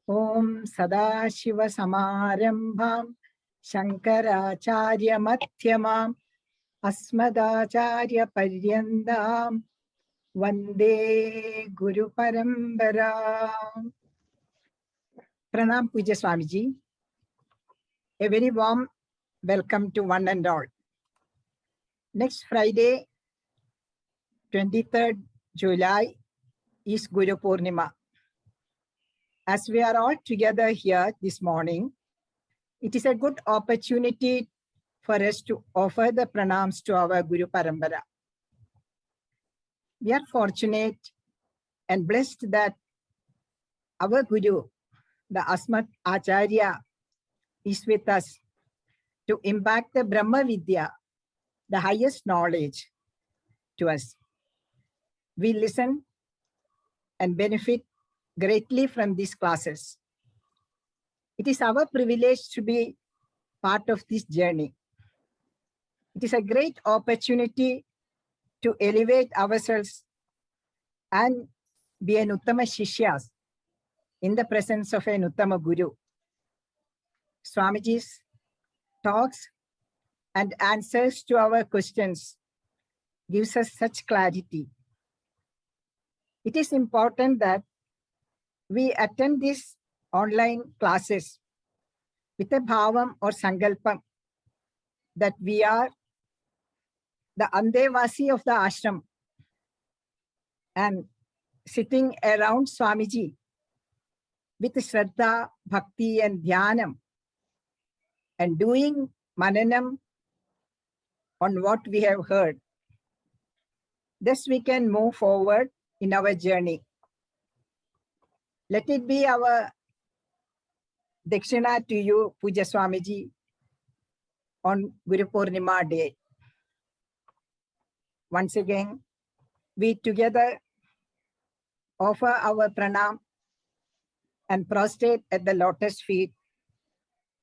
Om Sadashiva Samarambham Shankaracharya Madhyamam Asmadacharya Paryandam Vande Guru Parambaram. Pranam Puja Swamiji. A very warm welcome to one and all. Next Friday, 23rd July is Guru Purnima. As we are all together here this morning, it is a good opportunity for us to offer the pranams to our Guru Parambara. We are fortunate and blessed that our Guru, the Asmat Acharya, is with us to impact the Brahma Vidya, the highest knowledge, to us. We listen and benefit greatly from these classes. It is our privilege to be part of this journey. It is a great opportunity to elevate ourselves and be an Uttama Shishyas in the presence of an Uttama Guru. Swamiji's talks and answers to our questions gives us such clarity. It is important that we attend these online classes with a bhavam or sankalpam that we are the Andevasi of the ashram and sitting around Swamiji with Shraddha, Bhakti and Dhyanam and doing mananam on what we have heard. Thus we can move forward in our journey. Let it be our Dakshina to you, Puja Swamiji, on Guru Purnima day. Once again, we together offer our pranam and prostrate at the lotus feet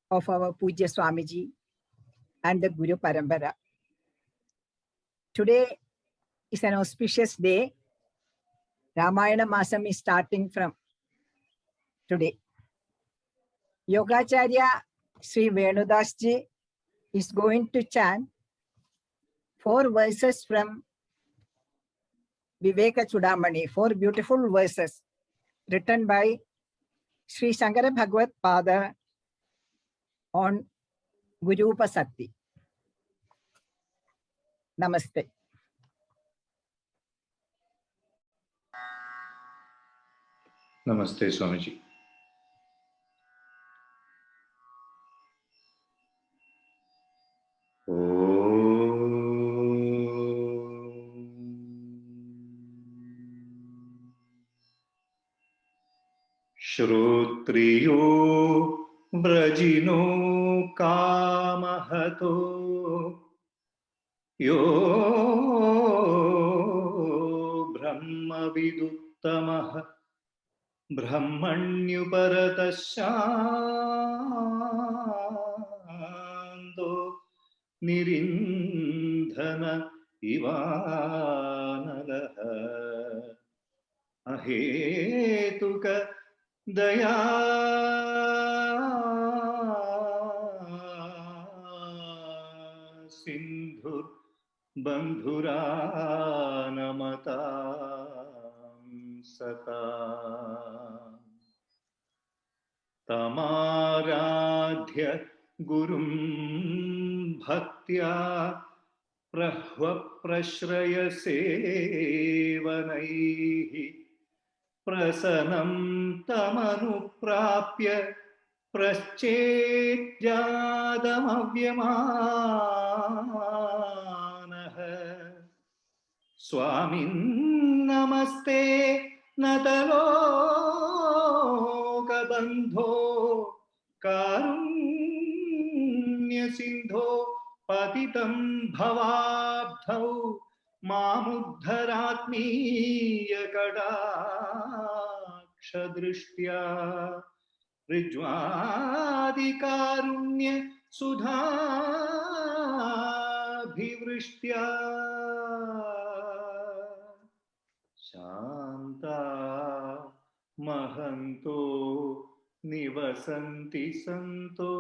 of our Puja Swamiji and the Guru Parambara. Today is an auspicious day. Ramayana Masam is starting from today. Yogacharya Sri Venudasji is going to chant 4 verses from Viveka Chudamani, 4 beautiful verses written by Sri Shankara Bhagavad Pada on Guru Upasakti. Namaste. Namaste, Swamiji. Shrotriyo vrajino kamahato yo brahma viduttamah brahmanyuparatasyanto nirindhana ivanalaha ahetuka daya sindhur bandhuranamatam sata tamaradhya gurum bhaktya prahva prashraya sevanaihi prasanam tamanuprapya praschetjadamavyamanaha Swamin namaste nataloka bandho karunya sindho patitam bhavabdhau māmuddharatmiya kadaksha drishtya rijvadi karunya sudha शान्ता महन्तो निवसन्ति सन्तो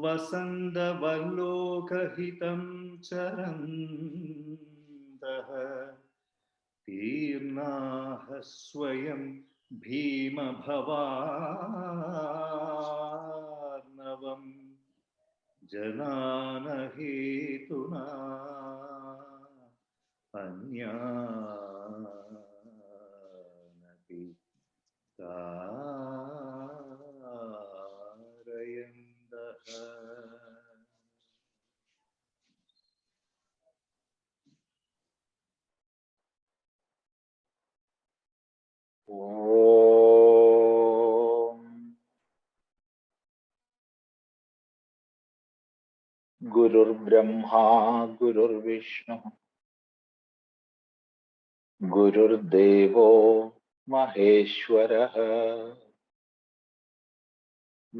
वसन्तवल्लोकहितं चरन्तः तीर्णाः स्वयं भीमभवार्णवम् जनानहेतुना अन्यानपि कारयन्तः. गुरुर्ब्रह्मा गुरुर्विष्णु गुरुर्देवो महेश्वरः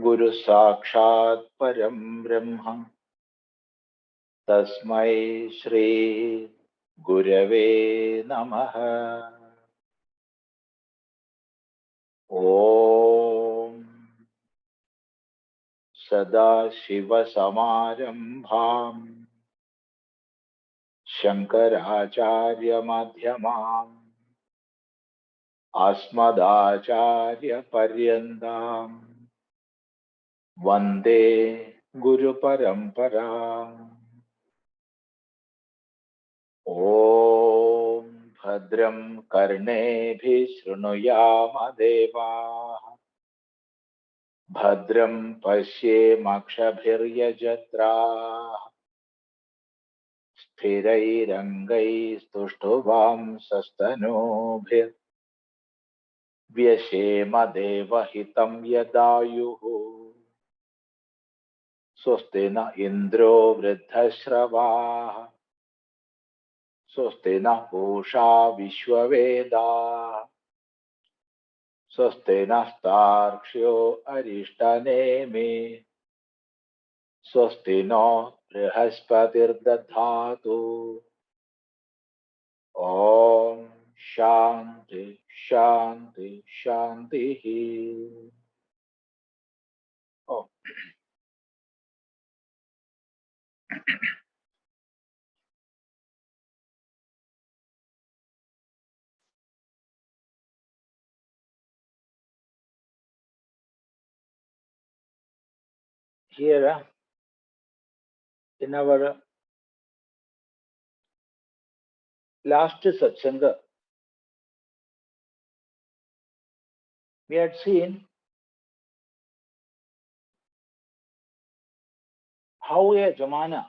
गुरुः साक्षात् परं ब्रह्म तस्मै श्री गुरवे नमः. ओम सदाशिवसमारम्भाम् शङ्कराचार्यमध्यमाम् अस्मदाचार्यपर्यन्ताम् वन्दे गुरुपरम्पराम्. ॐ भद्रं कर्णेभिः शृणुयाम देवाः भद्रं पश्येमक्षभिर्यजत्राः स्थिरैरङ्गैस्तुष्टुवांसस्तनूभिर्व्यशेम देवहितं यदायुः. स्वस्ति न इन्द्रो वृद्धश्रवाः स्वस्ति नः पूषा विश्ववेदाः स्वस्ति नस्तार्क्ष्यो अरिष्टनेमि स्वस्ति नो बृहस्पतिर्दधातु. ॐ शान्ति शान्ति शान्तिः. Oh, here in our last satsanga, we had seen how a Jamana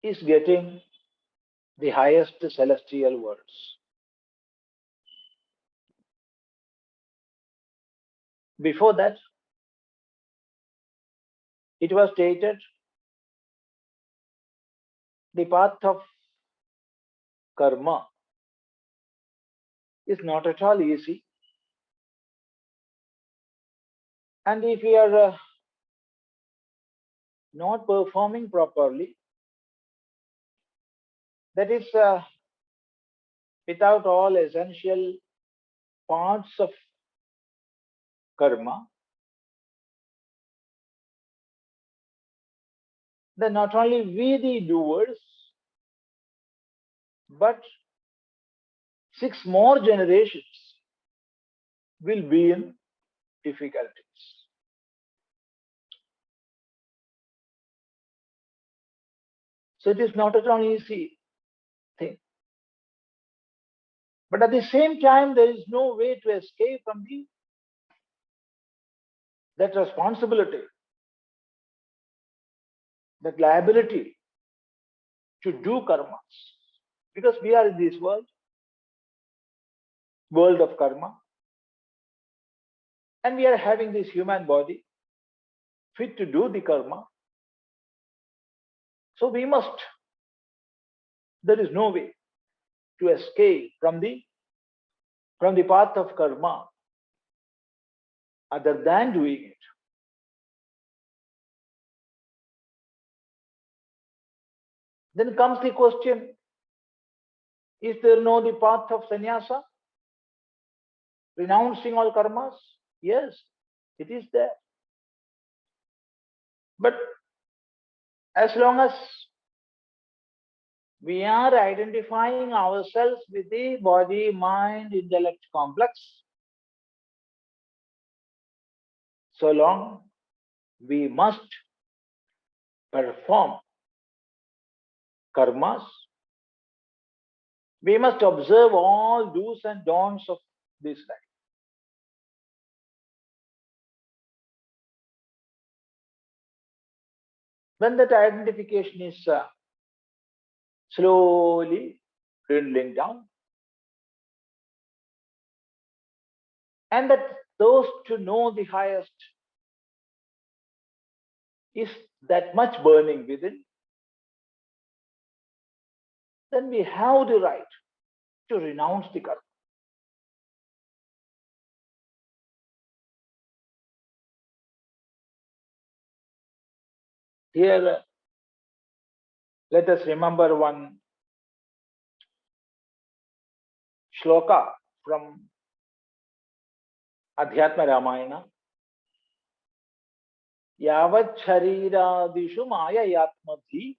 is getting the highest celestial worlds. Before that, it was stated the path of karma is not at all easy. And if we are not performing properly, that is without all essential parts of karma, then not only we the doers, but 6 more generations will be in difficulties. So it is not at all easy thing. But at the same time, there is no way to escape from that responsibility, that liability to do karmas. Because we are in this world of karma, and we are having this human body fit to do the karma. So we must, there is no way to escape from the path of karma other than doing it. Then comes the question, is there no the path of sannyasa? Renouncing all karmas? Yes, it is there. But as long as we are identifying ourselves with the body, mind, intellect complex, so long we must perform karmas. We must observe all do's and don'ts of this life. When that identification is slowly dwindling down, and that those to know the highest is that much burning within, then we have the right to renounce the karma. Here, let us remember one shloka from Adhyatma-ramayana. Yavaccharirādishu māyayātmadhi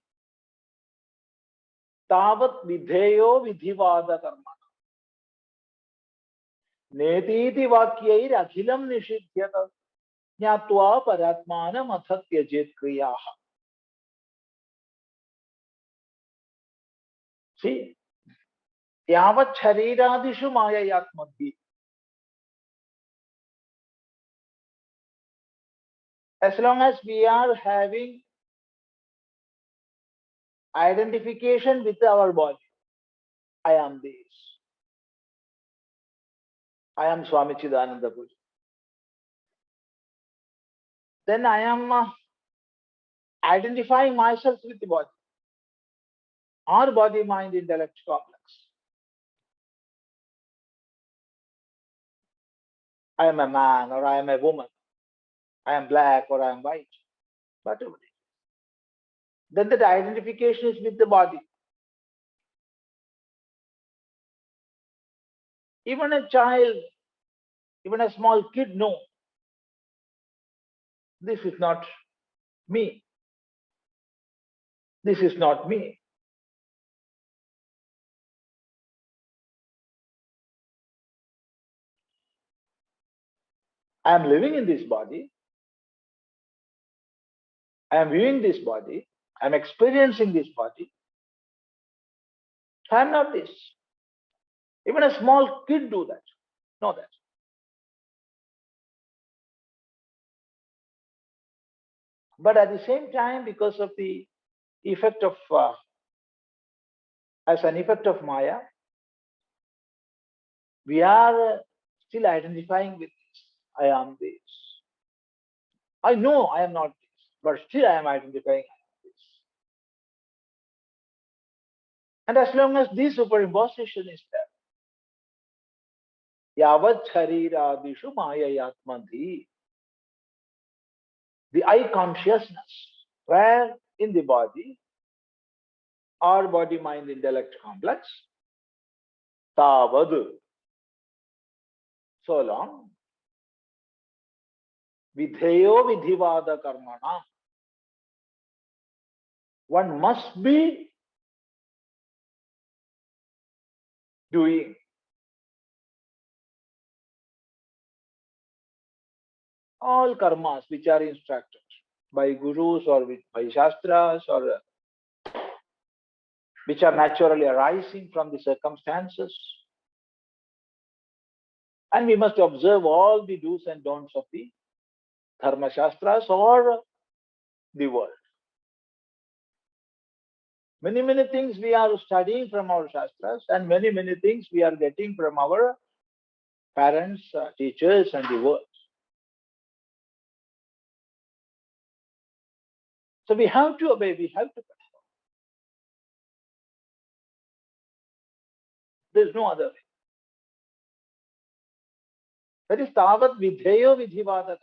tāvat vidheyo vidhivāda karma. Netiti vakyair akhilam nishidhyata jnatva paratmanam athatyajet kriyaha. See, yavaccharirādishu māyayātmadhi. As long as we are having identification with our body, I am this. I am Swami Chidananda Puri. Then I am identifying myself with the body, or body, mind, intellect complex. I am a man or I am a woman. I am black or I am white. Whatever it is. Then that identification is with the body. Even a child, even a small kid knows this is not me. This is not me. I am living in this body. I am viewing this body. I am experiencing this body. I am not this. Even a small kid do that. Know that. But at the same time, because of the effect of, as an effect of Maya, we are still identifying with this. I am this. I know I am not this, but still I am identifying this. And as long as this superimposition is there, yavaccharirādishu māyayātmadhi, the I consciousness, where in the body, or body, mind, intellect complex, tāvad, so long, vidheyo vidhivāda karmana, one must be doing all karmas which are instructed by gurus or by shastras, or which are naturally arising from the circumstances. And we must observe all the do's and don'ts of the dharma shastras or the world. Many things we are studying from our shastras, and many things we are getting from our parents, teachers, and the world. So we have to obey, we have to control. There is no other way. That is tāvat vidheyo vidhivāda.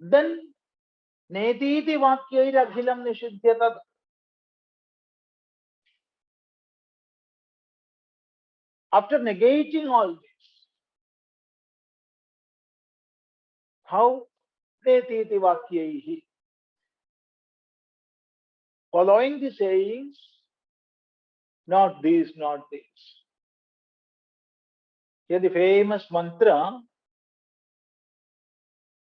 then netiti vakyair akhilam nishiddhyata. After negating all this, how netiti vakyaihi? Following the sayings, not this, not this. Here the famous mantra,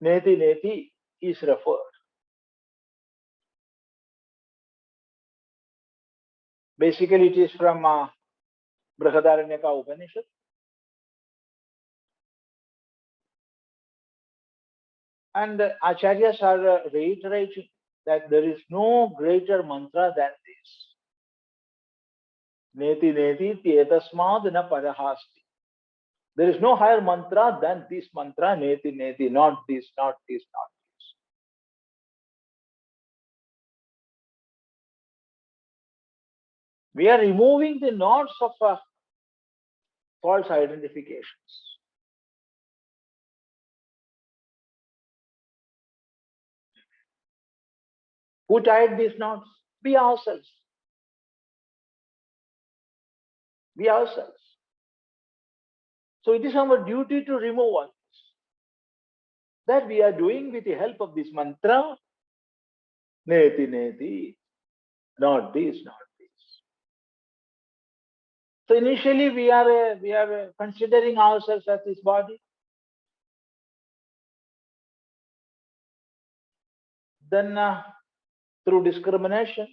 neti neti, is referred. Basically, it is from Upanishad. And Acharyas are reiterating that there is no greater mantra than this. Neti neti etasmad na parahasti. There is no higher mantra than this mantra, neti neti, not this, not this, not this. We are removing the knots of false identifications. Who tied these knots? We ourselves. We ourselves. So it is our duty to remove all this. That we are doing with the help of this mantra, neti neti, not this, not this. So initially we are considering ourselves as this body. Then through discrimination,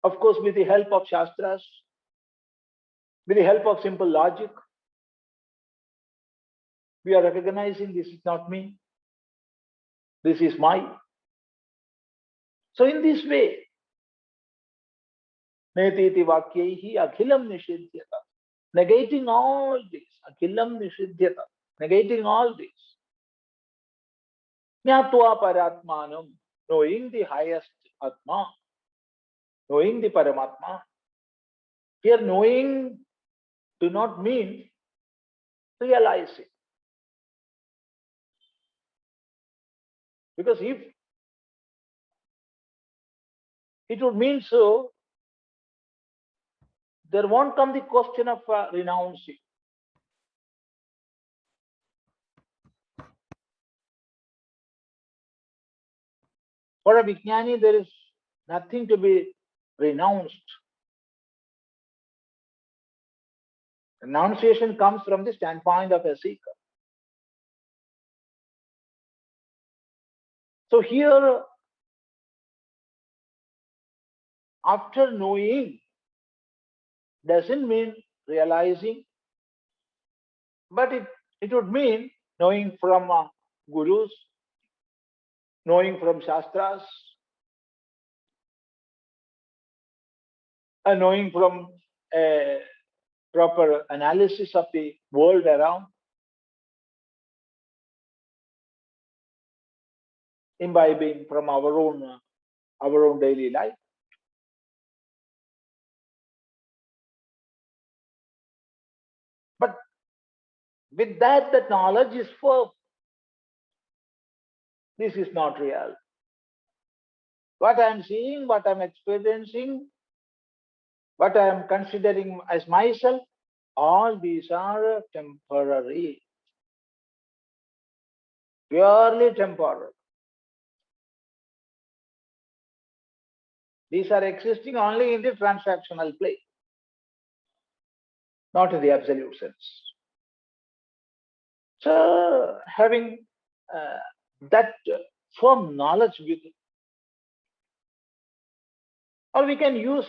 of course with the help of Shastras, with the help of simple logic, we are recognizing this is not me, this is my. So in this way, netiti vakyaihi akhilam nishiddhyata, negating all this, akhilam nishiddhyata, negating all this. Jnatva paratmanam, knowing the highest Atma, knowing the Paramatma. Here knowing do not mean realizing. Because if it would mean so, there won't come the question of renouncing. For a Vijnani, there is nothing to be renounced. Renunciation comes from the standpoint of a seeker. So here, after knowing doesn't mean realizing, but it would mean knowing from gurus, knowing from Shastras, and knowing from a proper analysis of the world around, imbibing from our own daily life. But with that, the knowledge is firm. This is not real. What I am seeing, what I am experiencing, what I am considering as myself, all these are temporary, purely temporary. These are existing only in the transactional plane, not in the absolute sense. So having that firm knowledge with it, or we can use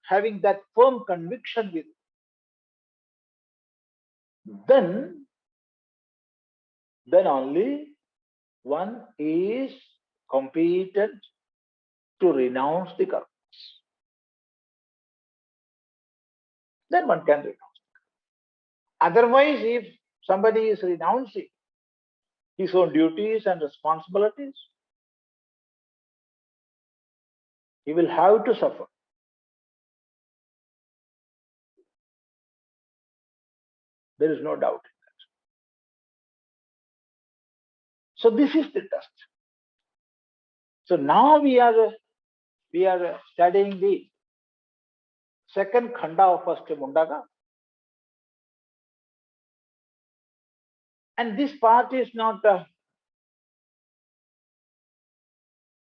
having that firm conviction with it, then only one is competent to renounce the karmas. Then one can renounce. Otherwise, if somebody is renouncing his own duties and responsibilities, he will have to suffer. There is no doubt in that. So this is the test. So now we are studying the second khanda of first Mundaka. And this part is not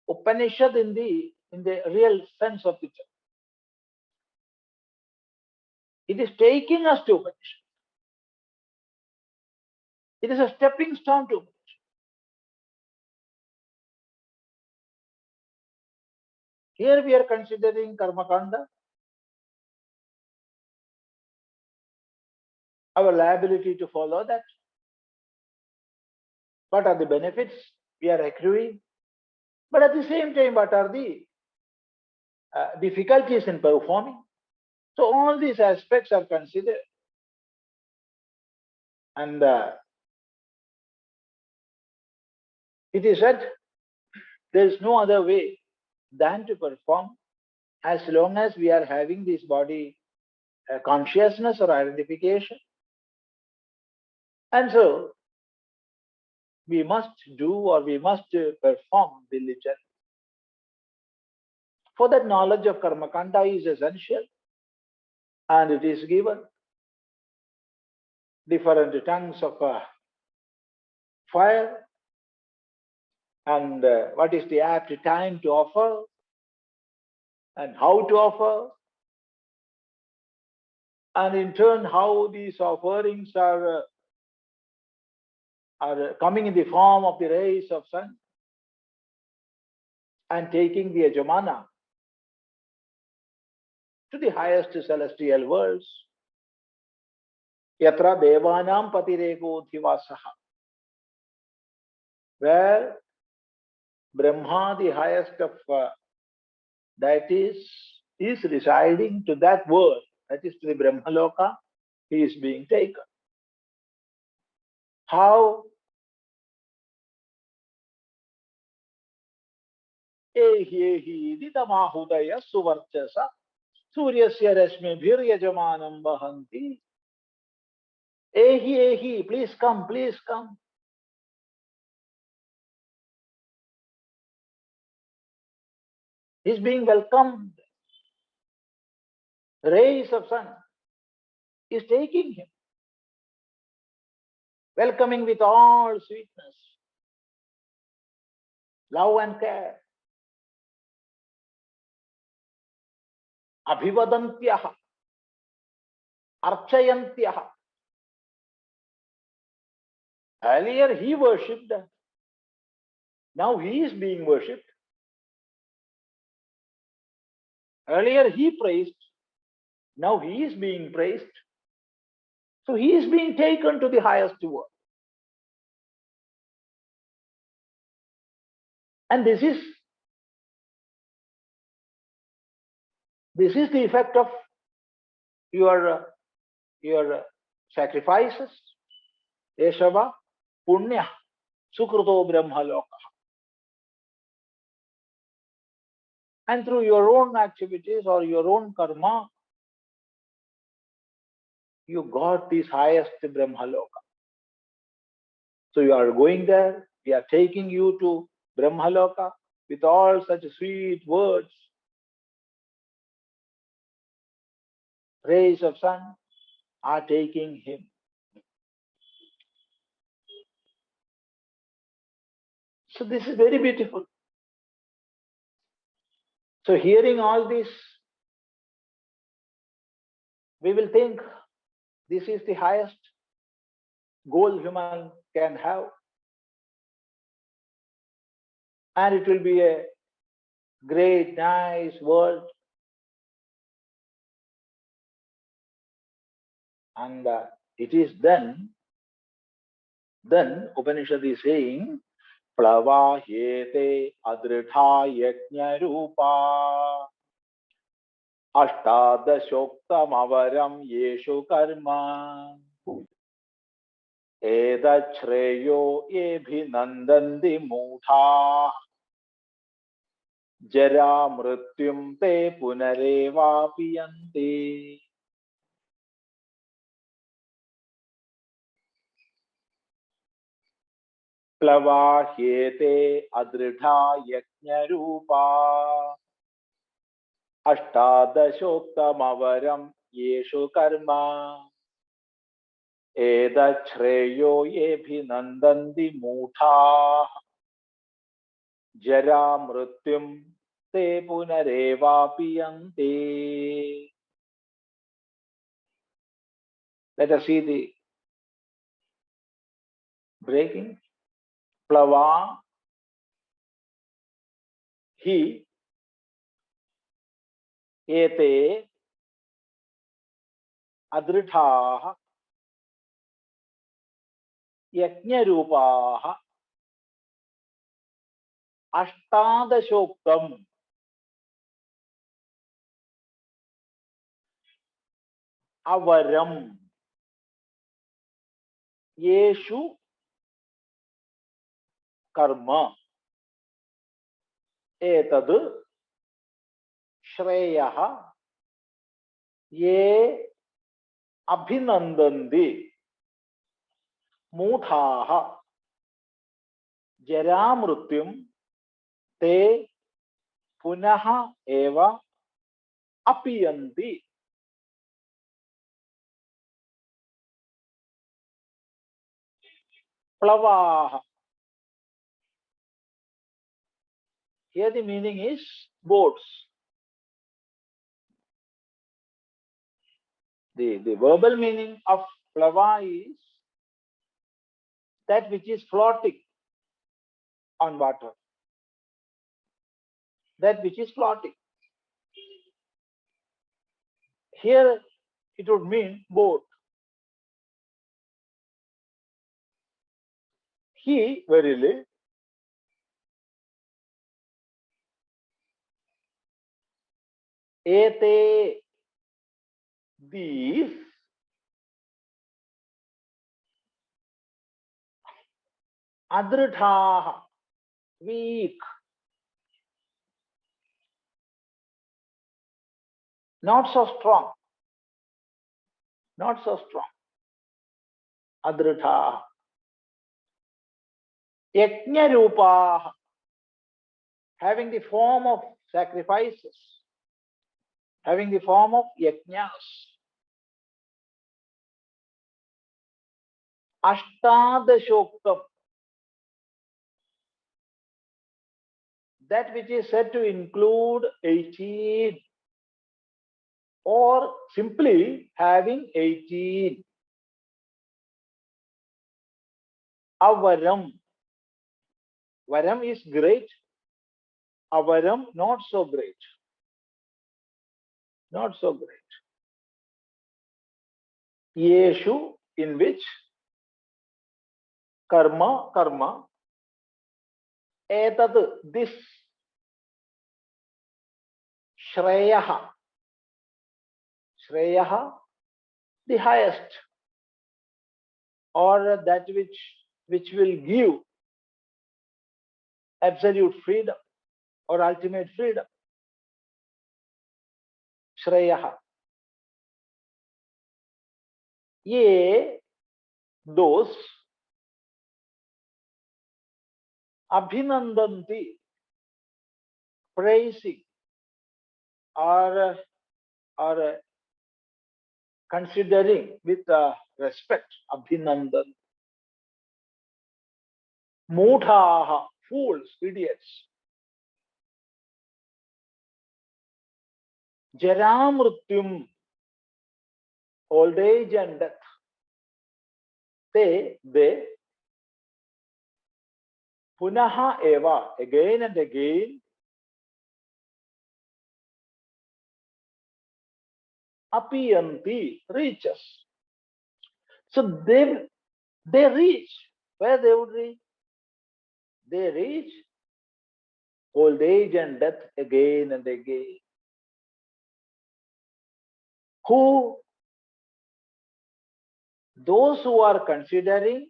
Upanishad in the real sense of the term. It is taking us to Upanishad. It is a stepping stone to Upanishad. Here we are considering Karma Kanda, our liability to follow that. What are the benefits we are accruing? But at the same time, what are the difficulties in performing? So all these aspects are considered. And it is said there is no other way than to perform as long as we are having this body consciousness or identification. And so we must do or we must perform diligently. For that, knowledge of Karma Kanda is essential, and it is given different tongues of fire, and what is the apt time to offer, and how to offer, and in turn how these offerings are coming in the form of the rays of sun and taking the yajamana to the highest celestial worlds. Yatra devanam patireko dhivasaha, where Brahma, the highest of deities, is residing to that world, that is to the Brahmaloka, he is being taken. How? Ehi ditamahudaya suvarchasa suryasya rasmibhir yajamanam vahanti. Ehi, please come, please come. He's being welcomed. Rays of sun is taking him, welcoming with all sweetness, love and care. Abhivadantyaha, archayantyaha. Earlier he worshipped, now he is being worshipped. Earlier he praised, now he is being praised. So he is being taken to the highest world. And this is the effect of your sacrifices. Eshava punya sukruto brahmaloka. And through your own activities or your own karma, you got this highest brahmaloka. So you are going there, we are taking you to brahmaloka with all such sweet words. Rays of sun are taking him. So this is very beautiful. So hearing all this, we will think this is the highest goal human can have. And it will be a great, nice world. And it is then Upanishad is saying, plavā hyete adṛḍhā yajñarūpā aṣṭādaśoktamavaraṃ yeṣu karma etacchreyo ebhinandanti mūḍhā jarāmṛtyuṃ te punarevāpi yanti. plavā hyete adṛḍhā yajñarūpā aṣṭādaśoktamavaraṃ yeṣu karma etacchreyo yebhinandanti mūḍhā jarāmṛtyuṃ te punarevāpi yanti. Let us see the breaking. Plavā, he, ete, adṛḍhā, yajñarūpā, aṣṭādaśoktam, avaram, yeṣu karma, etacchreyo, ye abhinandanti, mūḍhā, jarāmṛtyuṃ, te punah eva apiyanti. Plavā. Here the meaning is boats. The verbal meaning of plavā is that which is floating on water. That which is floating. Here it would mean boat. He verily ete, these, adṛḍhā, weak, not so strong, not so strong. Adṛḍhā, yajñarūpā, having the form of sacrifices, having the form of yajñas. aṣṭādaśoktam, that which is said to include 18, or simply having 18. Avaram. Varam is great. Avaram not so great. Not so great. Yeṣu, in which karma, etad, this, shreya, the highest, or that which will give absolute freedom or ultimate freedom. Shreya. Ye, those, abhinandanti, praising or considering with respect, abhinandan. Mūḍhā, fools, idiots. Jarāmṛtyuṃ, old age and death. They, punah eva, again and again, apiyanti, reaches. So they reach. Where they would reach? They reach old age and death again and again. Who? Those who are considering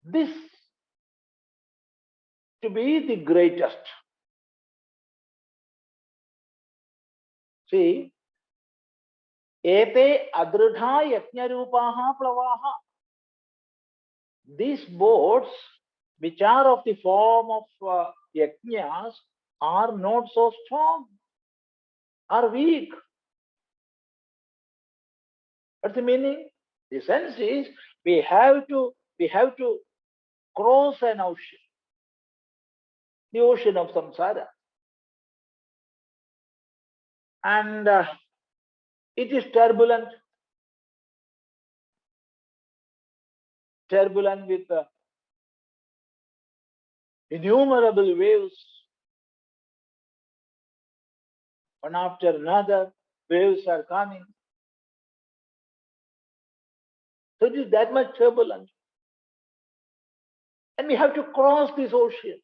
this to be the greatest. See, ete adṛḍhā yajñarūpāha plavāha. These boats, which are of the form of yajñas, are not so strong, are weak. What's the meaning? The sense is we have to cross an ocean, the ocean of samsara. And it is turbulent with innumerable waves. One after another, waves are coming. So it is that much turbulent. And we have to cross this ocean.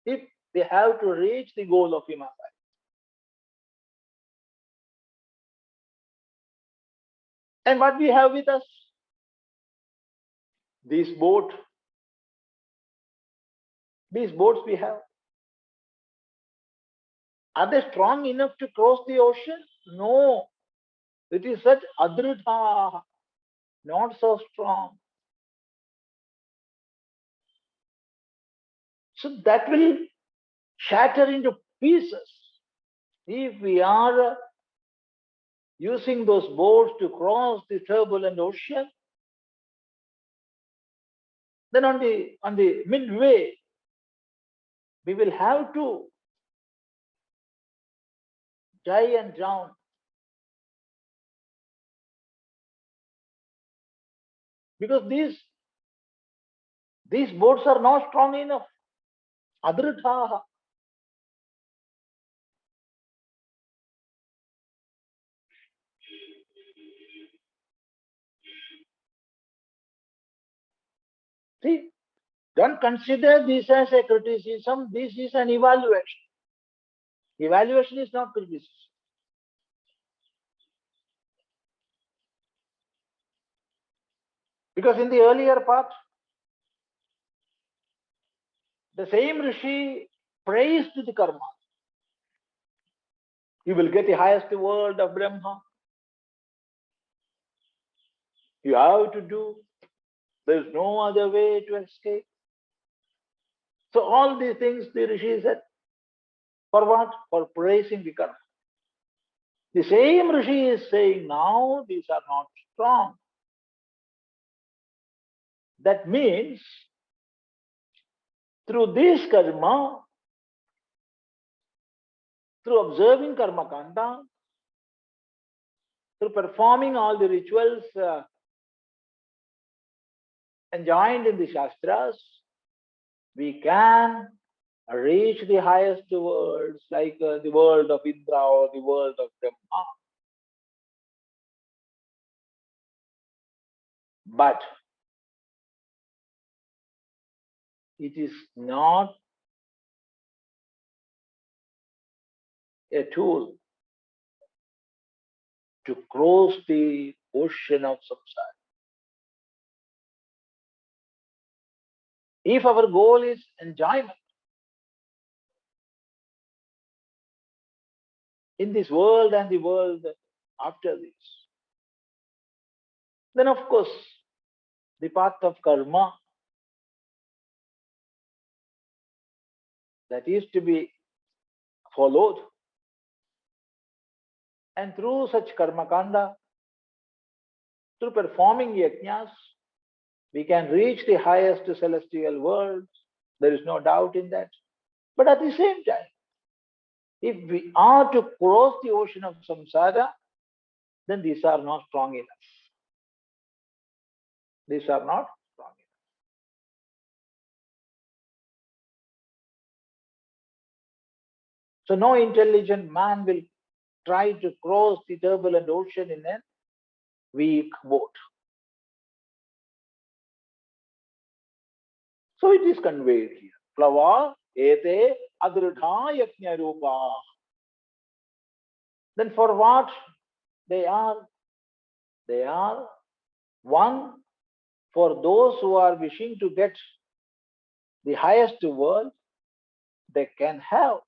If we have to reach the goal of Himalaya. And what we have with us? This boat. These boats we have. Are they strong enough to cross the ocean? No. It is such adṛḍhā, not so strong. So that will shatter into pieces if we are using those boats to cross the turbulent ocean. Then on the midway, we will have to die and drown. Because these boats are not strong enough. Adṛḍhā. See, don't consider this as a criticism. This is an evaluation. Evaluation is not criticism. Because in the earlier part, the same Rishi praised the karma. You will get the highest world of Brahma. You have to do. There is no other way to escape. So all these things the Rishi said. For what? For praising the karma. The same Rishi is saying now these are not strong. That means through this karma, through observing karma kanda, through performing all the rituals enjoined in the Shastras, we can reach the highest worlds, like the world of Indra or the world of Brahma. But it is not a tool to cross the ocean of samsara. If our goal is enjoyment in this world and the world after this, then of course the path of karma that is to be followed. And through such karma kanda, through performing yajñas, we can reach the highest celestial worlds. There is no doubt in that. But at the same time, if we are to cross the ocean of samsara, then these are not strong enough. These are not strong enough. So no intelligent man will try to cross the turbulent ocean in a weak boat. So it is conveyed here. Plavā ete adṛḍhā yajñarūpā. Then for what they are? They are one, for those who are wishing to get the highest world, they can have.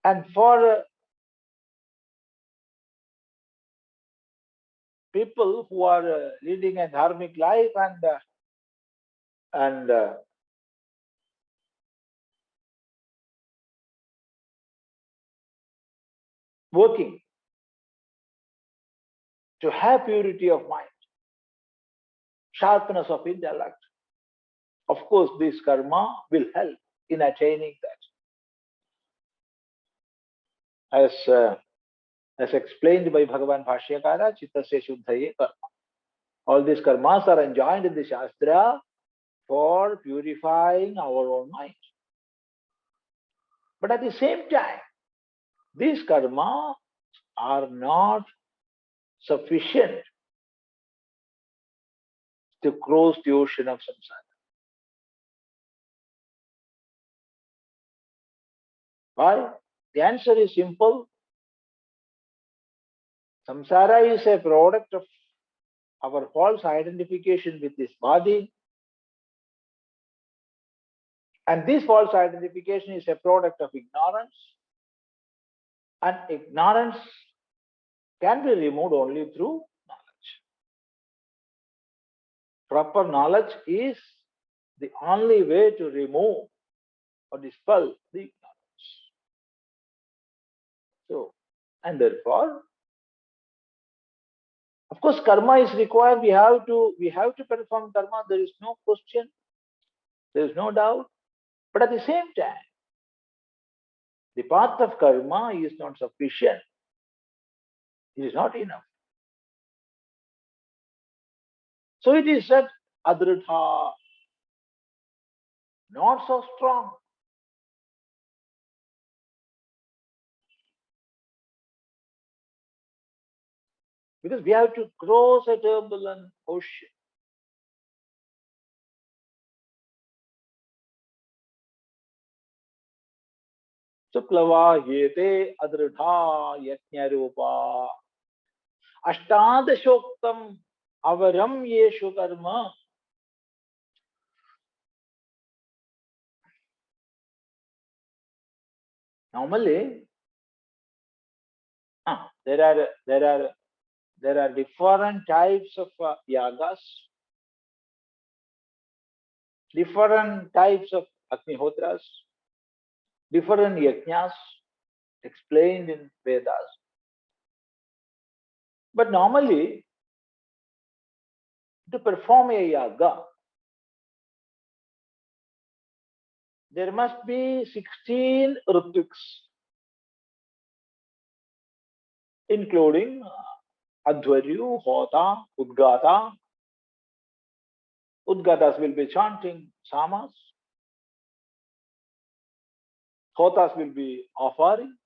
And for people who are leading a dharmic life and working to have purity of mind, sharpness of intellect, of course, this karma will help in attaining that. As explained by Bhagavan Bhashyakara, Chittasya Shuddhaye karma. All these karmas are enjoined in the Shastra for purifying our own mind. But at the same time, these karmas are not sufficient to cross the ocean of samsara. Why? The answer is simple. Samsara is a product of our false identification with this body. And this false identification is a product of ignorance. And ignorance can be removed only through knowledge. Proper knowledge is the only way to remove or dispel the ignorance. So, and therefore, of course, karma is required. We have to perform karma. There is no question. There is no doubt. But at the same time, the path of karma is not sufficient. It is not enough. So it is said, adṛḍhā, not so strong. Because we have to cross a turbulent ocean. So plavā, hyete, adṛḍhā, yajñarūpā, aṣṭādaśoktamavaraṃ yeṣu karma. Normally, there are different types of yagas, different types of agnihotras, different yajñas explained in Vedas. But normally, to perform a yaga, there must be 16 ritviks, including adṛḍhā, mūḍhā, udgāta. Udgātas will be chanting samas. Hotas will be offering.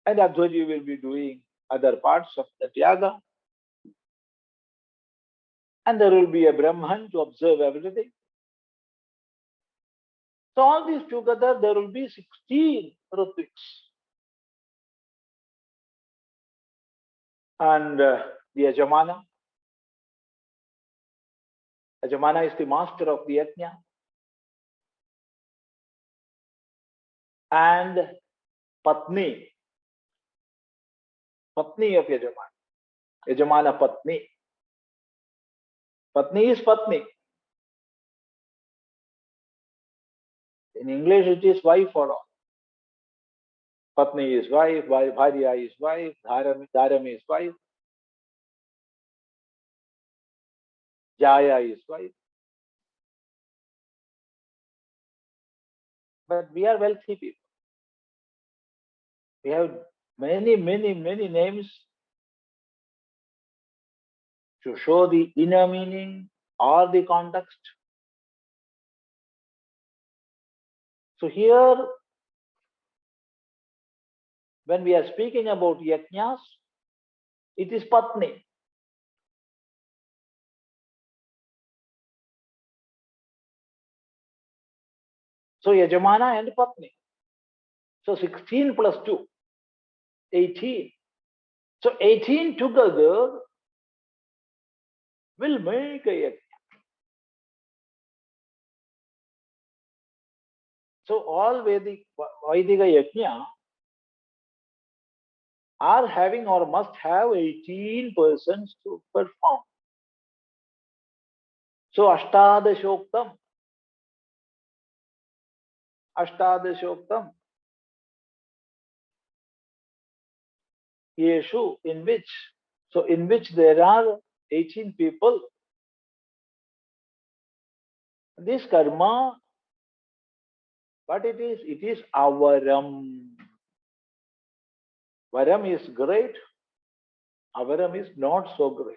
And adṛḍhā will be doing other parts of that yaga. And there will be a Brahman to observe everything. So all these together, there will be 16 ritviks. And the yajamana. Yajamana is the master of the yajña. And patni. Patni of yajamana. Yajamana patni. Patni is patni. In English, it is wife or all. Patni is wife, bharya is wife, dharam is wife, jaya is wife. But we are wealthy people. We have many names to show the inner meaning or the context. So here, when we are speaking about yajñas, it is patni. So yajamana and patni. So 16 plus 2, 18. So 18 together will make a yajna. So all Vedic yajna are having or must have 18 persons to perform. So aṣṭādaśoktamavaraṃ, yeṣu, in which there are 18 people. This karma, what it is? It is avaram. Varam is great, avaram is not so great.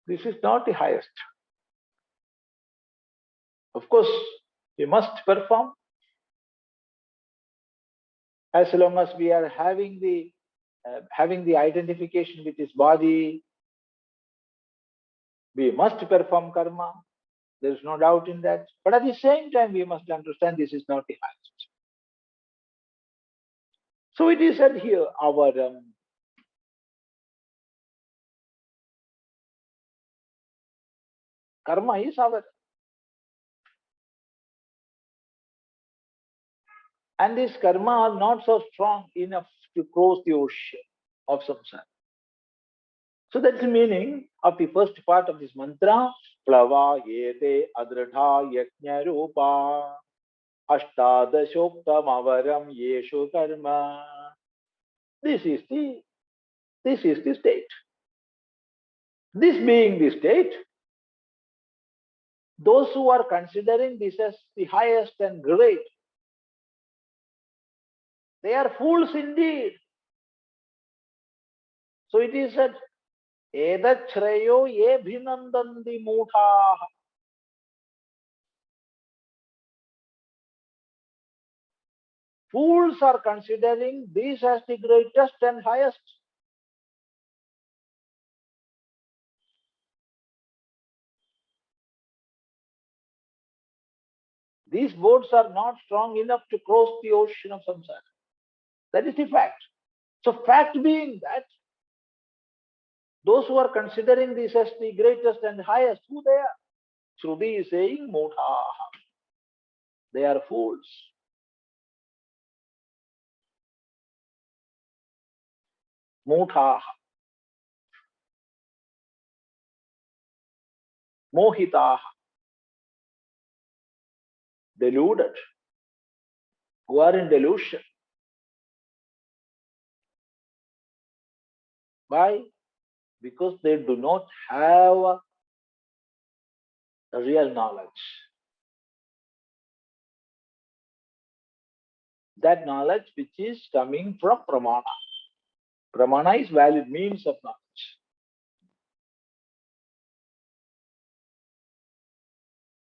This is not the highest. Of course, we must perform. As long as we are having the identification with this body, we must perform karma. There is no doubt in that. But at the same time, we must understand this is not the highest. So it is said here, avaram. Karma is avaram. And this karma are not so strong enough to cross the ocean of samsara. So that's the meaning of the first part of this mantra. Plavā, hyete, adṛḍhā, yajñarūpā, aṣṭādaśoktamavaraṃ, yeṣu karma. This is the state. This being the state, those who are considering this as the highest and great, they are fools indeed. So it is said, etacchreyo ye bhinandanti mūḍhā. Fools are considering this as the greatest and highest. These boats are not strong enough to cross the ocean of samsara. That is the fact. So fact being that, those who are considering this as the greatest and highest, who they are? Shruti is saying, mūḍhā. They are fools. Mūḍhā. Mohitā. Deluded. Who are in delusion. Why? Because they do not have a real knowledge. That knowledge which is coming from pramana. Pramana is valid means of knowledge.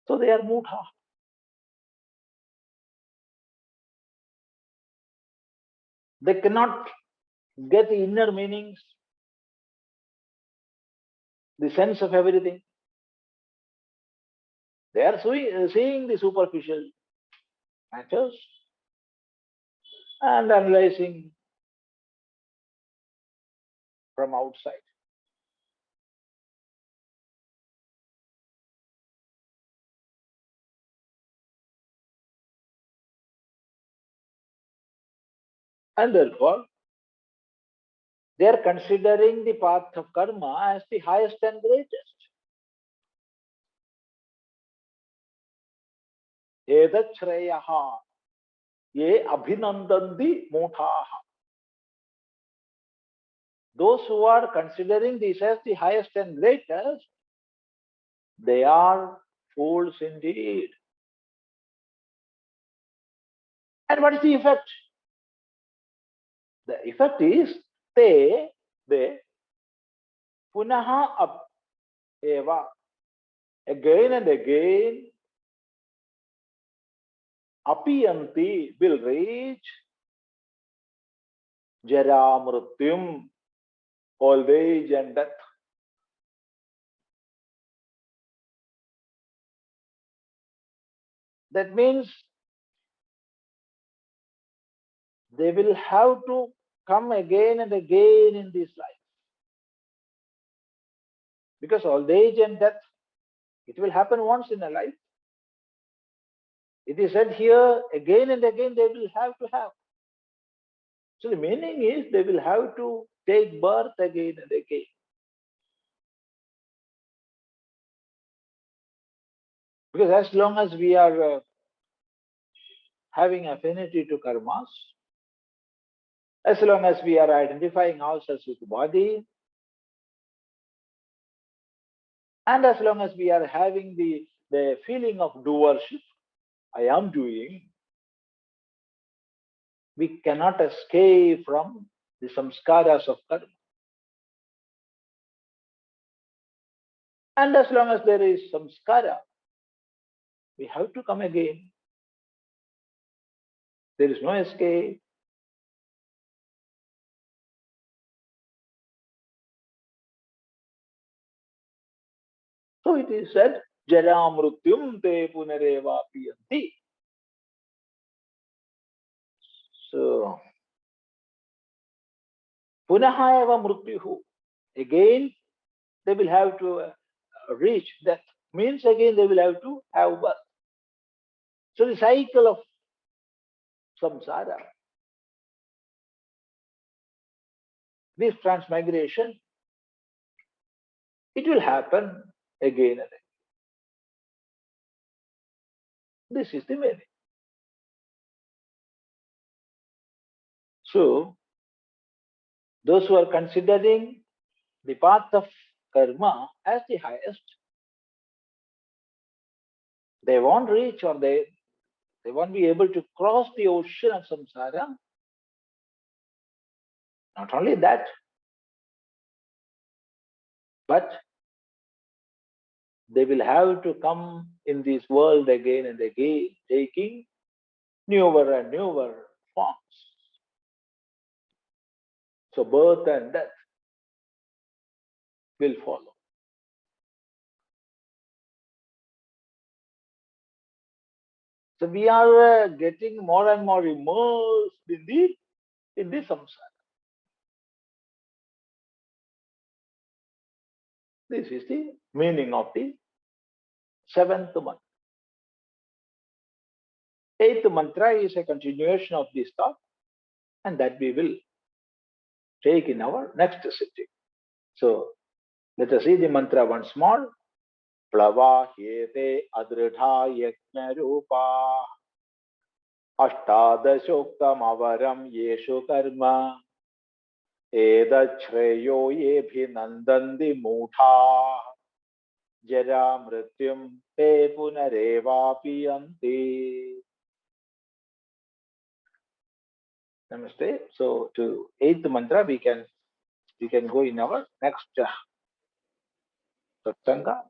So they are mūḍhā. They cannot get the inner meanings, the sense of everything. They are seeing the superficial matters and analyzing from outside. And therefore, they are considering the path of karma as the highest and greatest. Etacchreyo ye abhinandanti mūḍhā. Those who are considering this as the highest and greatest, they are fools indeed. And what is the effect? The effect is they punaha eva, again and again, yanti, will reach jarāmṛtyuṃ, old age and death. That means they will have to come again and again in this life. Because old age and death, it will happen once in a life. It is said here again and again they will have to have. So the meaning is they will have to take birth again and again. Because as long as we are having affinity to karmas, as long as we are identifying ourselves with the body, and as long as we are having the feeling of doership, I am doing, we cannot escape from the samskaras of karma. And as long as there is samskara, we have to come again. There is no escape. So it is said, jarāmṛtyuṃ te punarevāpi yanti. So, punaha eva mrityuh. Again, they will have to reach death. Means again they will have to have birth. So the cycle of samsara, this transmigration, it will happen again and again. This is the meaning. So, those who are considering the path of karma as the highest, they won't reach, or they won't be able to cross the ocean of samsara. Not only that, but they will have to come in this world again and again, taking newer and newer forms. So birth and death will follow. So we are getting more and more immersed in the samsara. This is the meaning of the 7th mantra. 8th mantra is a continuation of this thought, and that we will take in our next sitting. So let us see the mantra once more. Plavā, hyete, adṛḍhā, yajñarūpā, aṣṭādaśoktamavaraṃ, yeṣu karma, etacchreyo yebhinandandi mūḍhā, jarāmṛtyuṃ te punarevāpi yanti. Namaste. So to 8th mantra we can go in our next satsanga.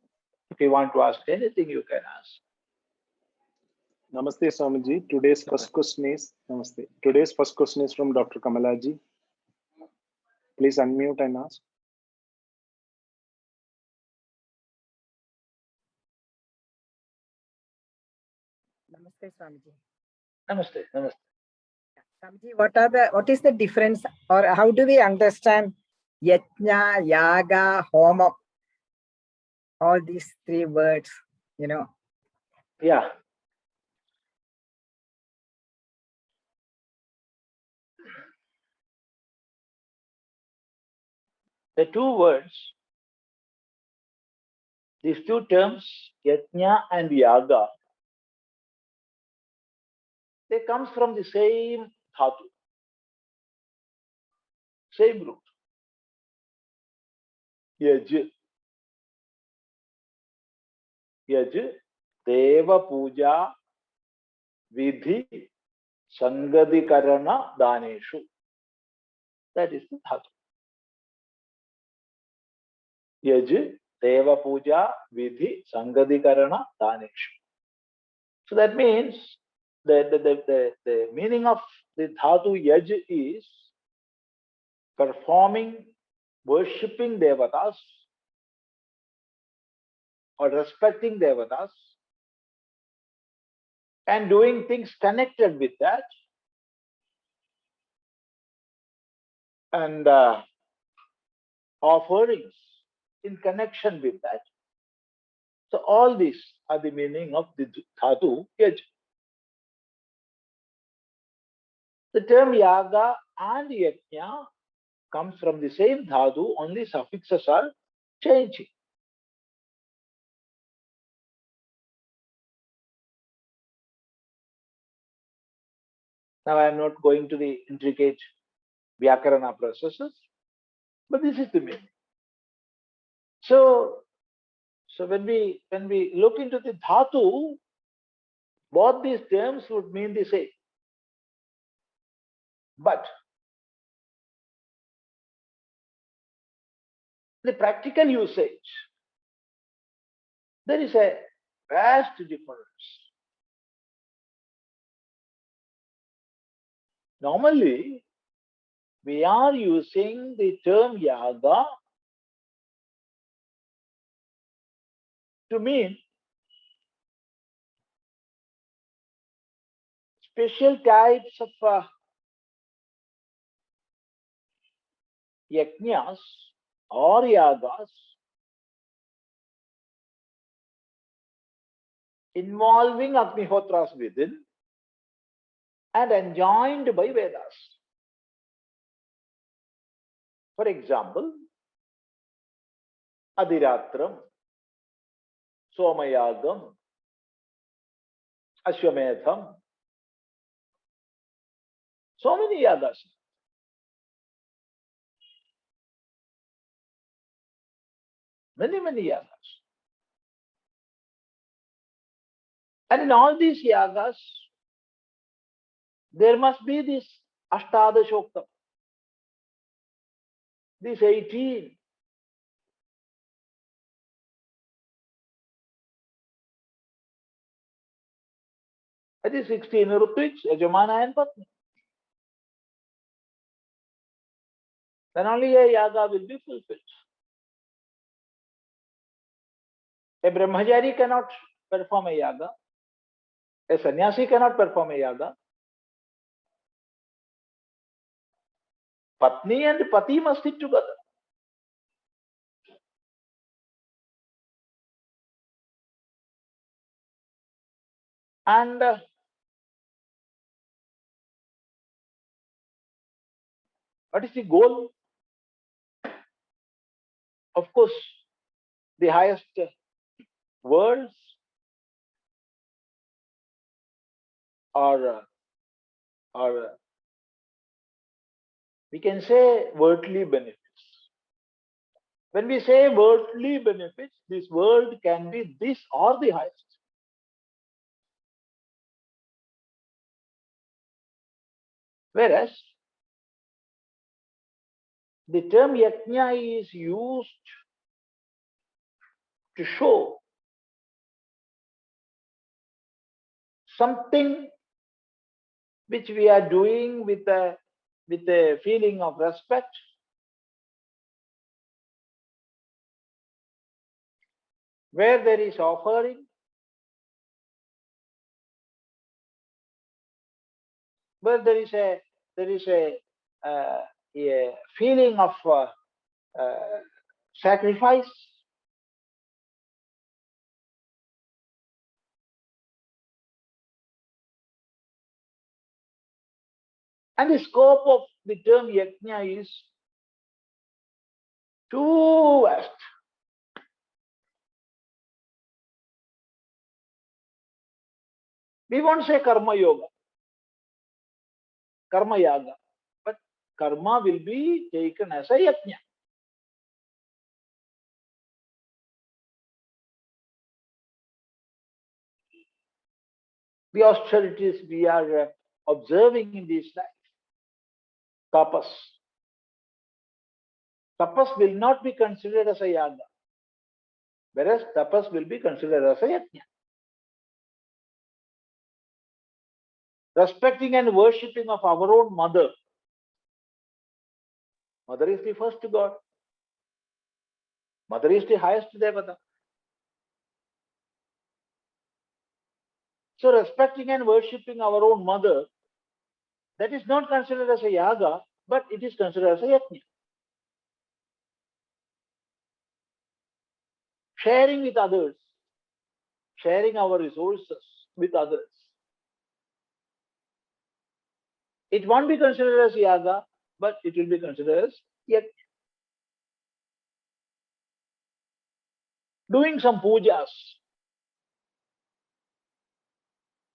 If you want to ask anything, you can ask. Namaste, Swamiji. Today's first question is Namaste. Today's first question is from Dr. Kamalaji. Please unmute and ask. Namaste, Swamiji. Namaste. Namaste. Swamiji, what is the difference, or how do we understand yajna, yaga, homa? All these 3 words, Yeah. The 2 words, these 2 terms, yajna and yaga, they come from the same dhatu, same root. Yaj. Yaj, deva puja, vidhi, sangadhikarana, daneshu. That is the dhatu. Yaj, deva puja, vidhi, sangadhikarana, daneshu. So that means the meaning of the dhatu yaj is performing, worshipping devatas, or respecting devatas, and doing things connected with that, and offerings in connection with that. So all these are the meaning of the dhatu yaj. The term yaga and yajna comes from the same dhatu, only suffixes are changing. Now I am not going to the intricate Vyakarana processes, but this is the meaning. So when we look into the dhatu, both these terms would mean the same. But the practical usage, there is a vast difference. Normally, we are using the term yaga to mean special types of yajñas or yagas involving Agnihotras within and enjoined by Vedas. For example, adṛḍhā, somayagam, ashwamedham, so many yagas. Many yagas. And in all these yagas, there must be this aṣṭādaśoktamavaraṃ, these 18. That is 16 ritviks, Yajamana and Patni. Then only a yaga will be fulfilled. A brahmachari cannot perform a yaga. A sannyasi cannot perform a yaga. Patni and pati must sit together. And what is the goal? Of course, the highest worlds or we can say worldly benefits. When we say worldly benefits, this world can be this or the highest. Whereas the term yajna is used to show something which we are doing with a feeling of respect, where there is offering, where there is a feeling of sacrifice. And the scope of the term yajna is too vast. We won't say karma yoga, karma yaga, but karma will be taken as a yajna. The austerities we are observing in this life, tapas. Tapas will not be considered as a yaga, whereas tapas will be considered as a yajna. Respecting and worshipping of our own mother. Mother is the first God. Mother is the highest devata. So respecting and worshipping our own mother, that is not considered as a yaga, but it is considered as a yajna. Sharing with others, sharing our resources with others. It won't be considered as yaga, but it will be considered as yajna. Doing some pujas.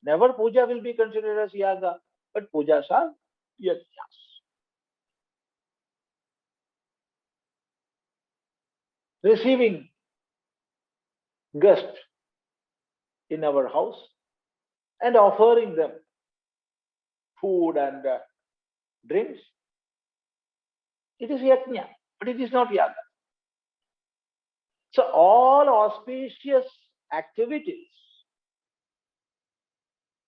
Never puja will be considered as yaga, but pujas are yajnas. Receiving guests in our house and offering them food and drinks, it is yajna, but it is not yaga. So all auspicious activities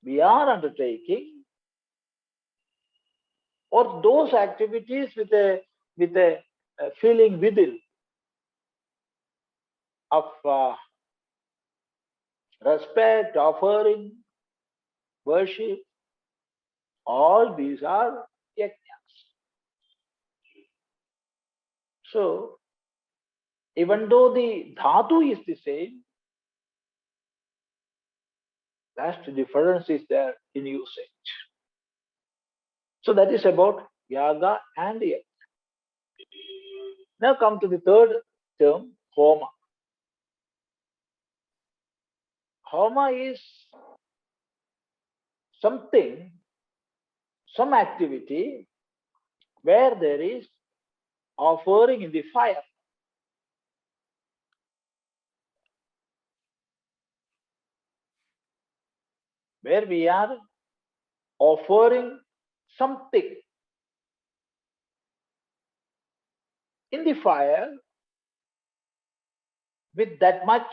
we are undertaking, or those activities with a feeling within of respect, offering, worship, all these are yajnas. So, even though the dhatu is the same, vast difference is there in usage. So that is about yaga and yajna. Now come to the third term, homa. Homa is something, some activity where there is offering in the fire. Where we are offering something in the fire with that much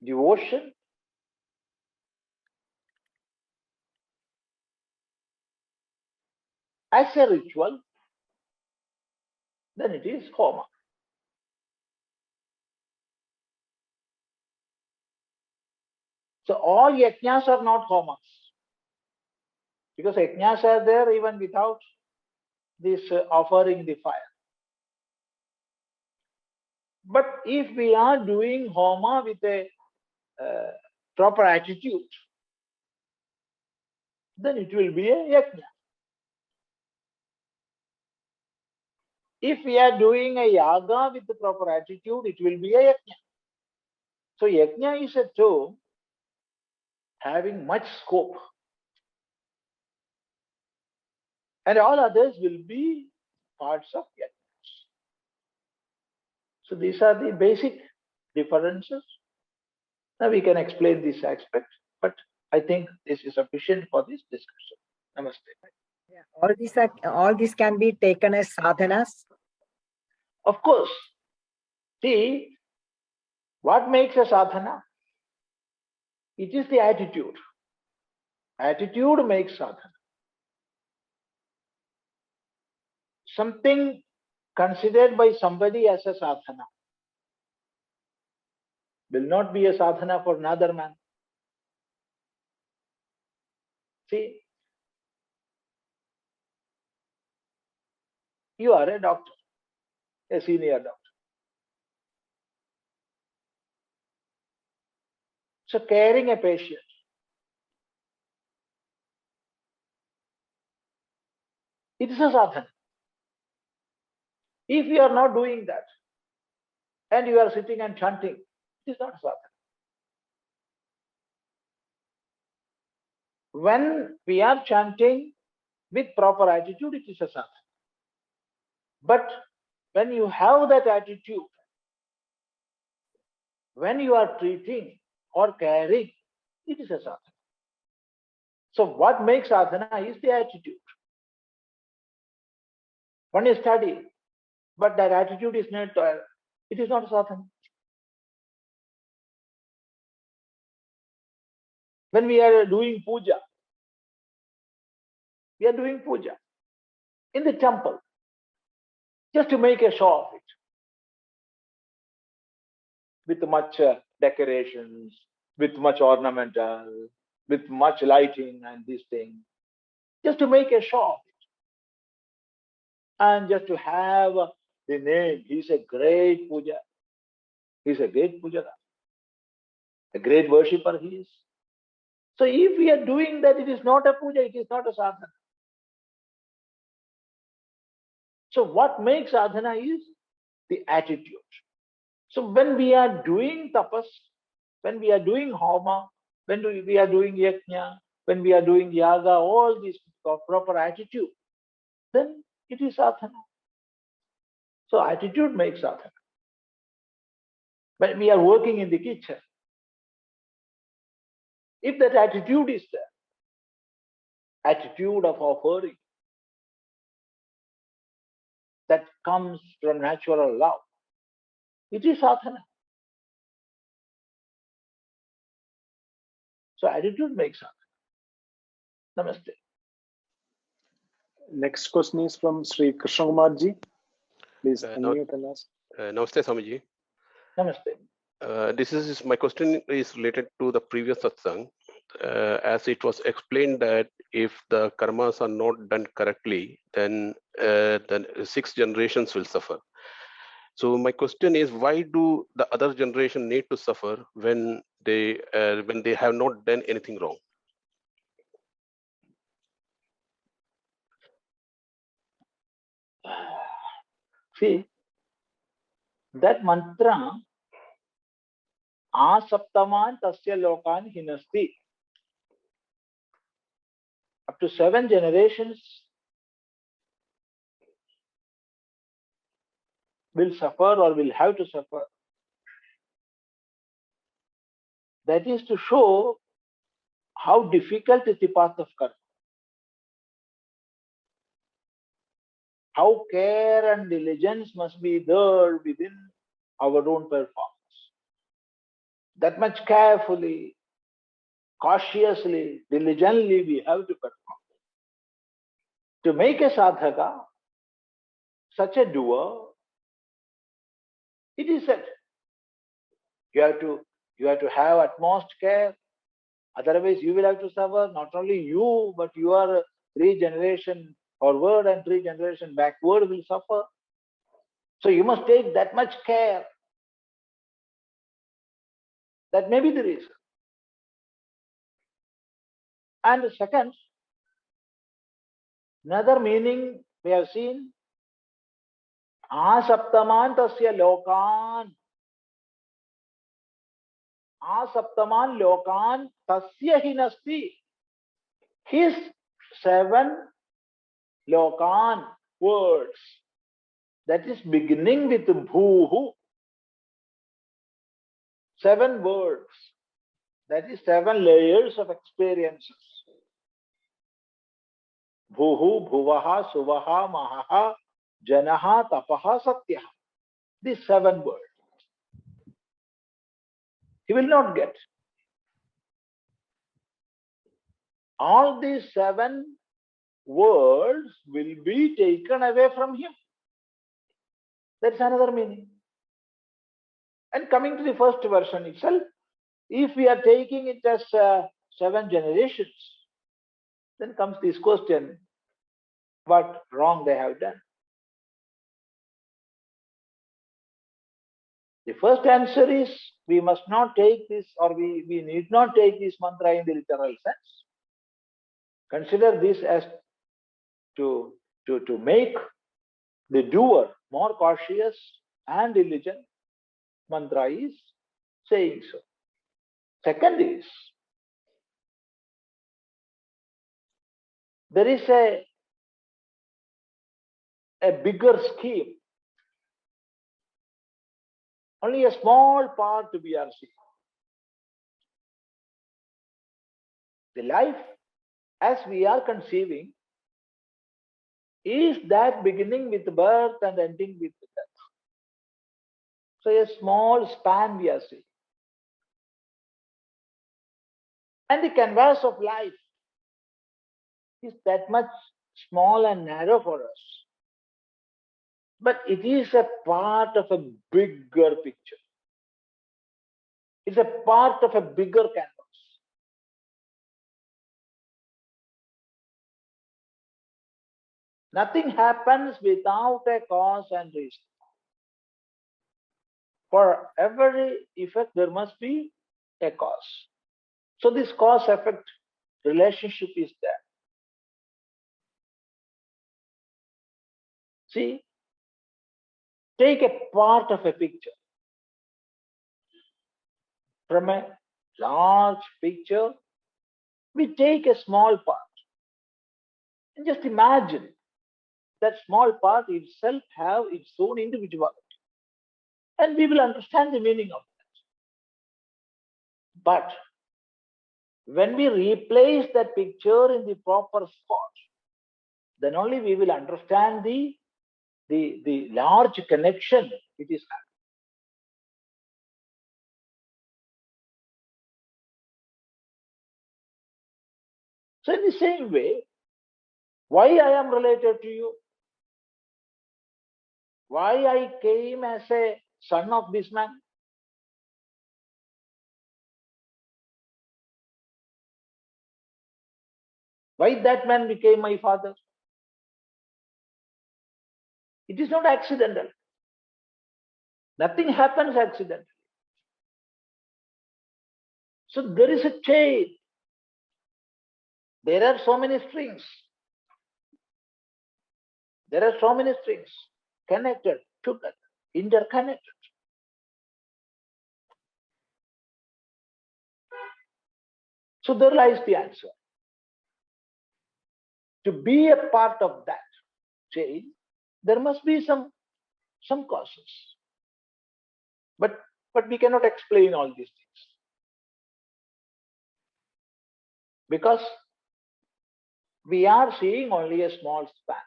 devotion, as a ritual, then it is homa. So all yajnas are not homas, because yajnas are there even without this offering the fire. But if we are doing homa with a proper attitude, then it will be a yajna. If we are doing a yaga with the proper attitude, it will be a yajna. So yajna is a term having much scope. And all others will be parts of yajnas. So these are the basic differences. Now we can explain this aspect, but I think this is sufficient for this discussion. Namaste. Yeah, all this can be taken as sadhanas. Of course. See, what makes a sadhana? It is the attitude. Attitude makes sadhana. Something considered by somebody as a sadhana will not be a sadhana for another man. See, you are a doctor, a senior doctor. So caring a patient, it is a sadhana. If you are not doing that, and you are sitting and chanting, it is not a sadhana. When we are chanting with proper attitude, it is a sadhana. But when you have that attitude, when you are treating or caring, it is a sadhana. So what makes sadhana is the attitude. One is studying, but that attitude is not, it is not a sadhana. When we are doing puja, we are doing puja in the temple, just to make a show of it, with much decorations, with much ornamental, with much lighting and this thing, just to make a show of it. And just to have the name, he's a great puja. He's a great puja, a great worshipper he is. So if we are doing that, it is not a puja, it is not a sadhana. So what makes sadhana is the attitude. So when we are doing tapas, when we are doing homa, when we are doing yajña, when we are doing yaga, all these proper attitude, then it is sadhana. So attitude makes sadhana. When we are working in the kitchen, if that attitude is there, attitude of offering, that comes from natural love, it is sadhana. So attitude makes sadhana. Namaste. Next question is from Sri Krishna Kumarji. Please unmute and ask. Namaste, Swamiji. Namaste. This is my question is related to the previous satsang. As it was explained that if the karmas are not done correctly, then 6 generations will suffer. So my question is, why do the other generation need to suffer when they have not done anything wrong? See, that mantra, aṣṭādaśoktamavaraṃ tasya lokan hinasti. Up to 7 generations will suffer or will have to suffer. That is to show how difficult is the path of karma. How care and diligence must be there within our own performance. That much carefully, cautiously, diligently we have to perform. To make a sadhaka, such a doer, it is said, you have to have utmost care. Otherwise, you will have to suffer. Not only you, but your 3 generations forward and 3 generations backward will suffer. So you must take that much care. That may be the reason. And the second, another meaning we have seen, aṣṭādaśoktamavaraṃ tasya lokan. Aṣṭādaśoktamavaraṃ lokan tasya hinasti. His 7 lokan words, that is beginning with bhū. 7 words, that is 7 layers of experiences. Bhū, bhuvaha, suvaha, mahaha, janaha, tapaha, satyaha. These 7 words. He will not get. All these 7 words will be taken away from him. That's another meaning. And coming to the first version itself, if we are taking it as 7 generations, then comes this question, what wrong they have done? The first answer is, we must not take this, or we need not take this mantra in the literal sense. Consider this as to make the doer more cautious and diligent. Mantra is saying so. Second is, there is a bigger scheme. Only a small part we are seeing. The life as we are conceiving is that beginning with birth and ending with death. So a small span we are seeing. And the canvas of life is that much small and narrow for us. But it is a part of a bigger picture. It's a part of a bigger canvas. Nothing happens without a cause and reason. For every effect, there must be a cause. So this cause-effect relationship is there. See, take a part of a picture. From a large picture, we take a small part. And just imagine that small part itself have its own individuality. And we will understand the meaning of that. But when we replace that picture in the proper spot, then only we will understand the large connection it is having. So in the same way, why I am related to you? Why I came as a son of this man? Why that man became my father? It is not accidental. Nothing happens accidentally. So there is a chain. There are so many strings. There are so many strings connected together, interconnected. So there lies the answer. To be a part of that chain, there must be some causes. But we cannot explain all these things. Because we are seeing only a small span.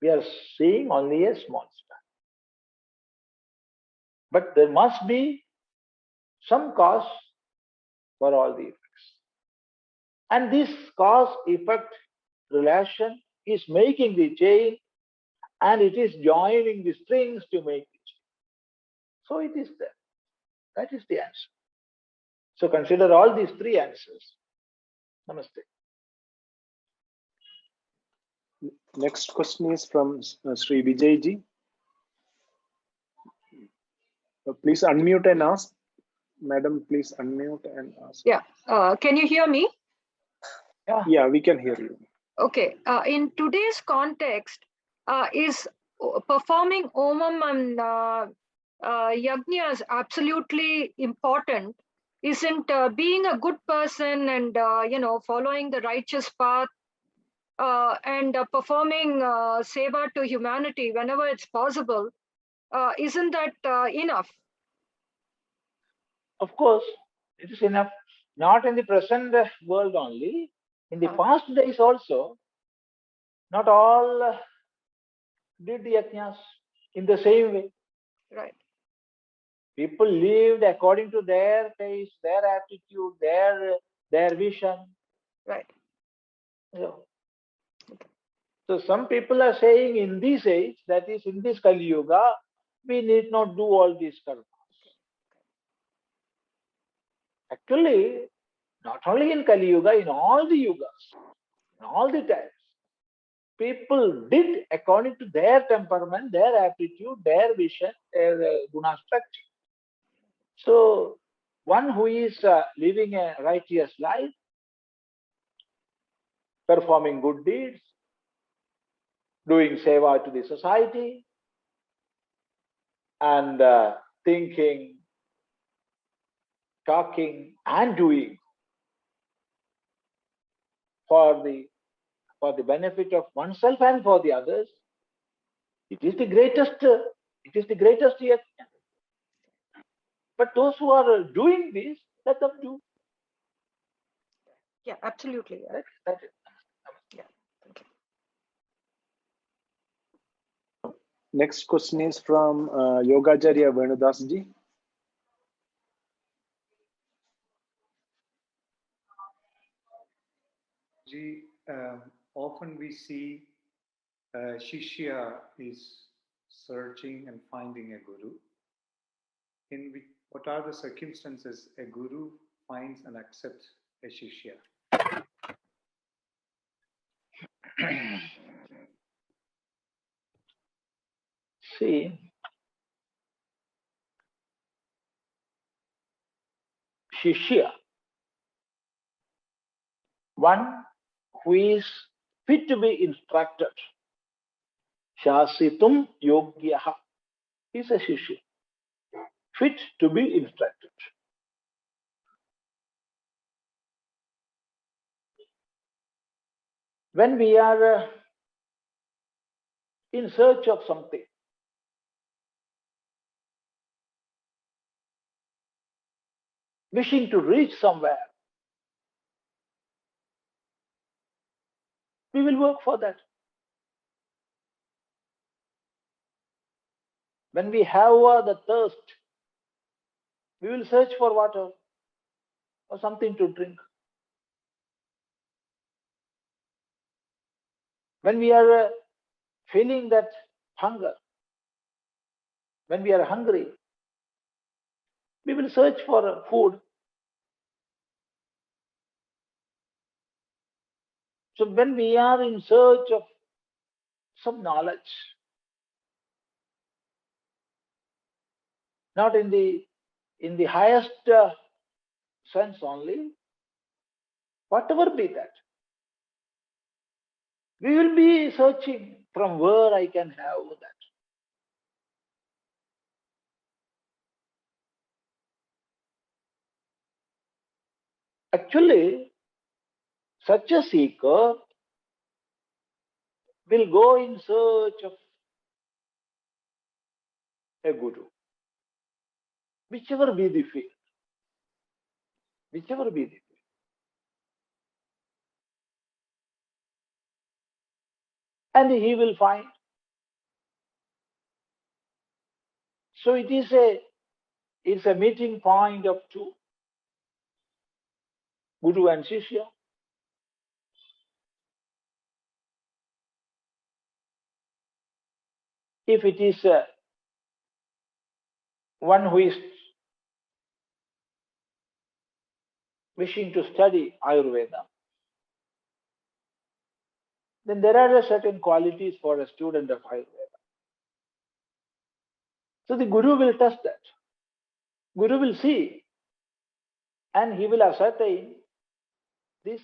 We are seeing only a small span. But there must be some cause for all the effects. And this cause-effect relation is making the chain, and it is joining the strings to make the chain. So it is there. That is the answer. So consider all these three answers. Namaste. Next question is from Sri Vijayji. Please unmute and ask. Madam, please unmute and ask. Yeah. Can you hear me? Yeah, we can hear you. Okay. In today's context, is performing Omam and yajñas absolutely important? Isn't being a good person and following the righteous path and performing seva to humanity whenever it's possible, isn't that enough? Of course, it is enough. Not in the present world only. In the past days also, not all did the yajñas in the same way. Right. People lived according to their taste, their attitude, their vision. Right. So some people are saying in this age, that is in this Kali Yuga, we need not do all these karmas. Actually, not only in Kali Yuga, in all the yugas, in all the times, people did according to their temperament, their aptitude, their vision, their guna structure. So one who is living a righteous life, performing good deeds, doing seva to the society, and thinking, talking, and doing for the benefit of oneself and for the others, it is the greatest yajna. But those who are doing this, let them do. Yeah, absolutely. Yeah. That's it. Yeah. Thank you. Next question is from Yogacharya Venudas ji. Often we see Shishya is searching and finding a guru. What are the circumstances a guru finds and accepts a Shishya? See, shishya, one who is fit to be instructed. Shasitum yogyaha is a shishya, fit to be instructed. When we are in search of something, wishing to reach somewhere, we will work for that. When we have the thirst, we will search for water or something to drink. When we are feeling that hunger, when we are hungry, we will search for food. So when we are in search of some knowledge, not in the highest sense only, whatever be that, we will be searching from where I can have that. Actually, such a seeker will go in search of a guru, whichever be the field, whichever be the field. And he will find. So it is a meeting point of two, Guru and Shishya. If it is one who is wishing to study Ayurveda, then there are certain qualities for a student of Ayurveda. So the Guru will test that. Guru will see and he will ascertain this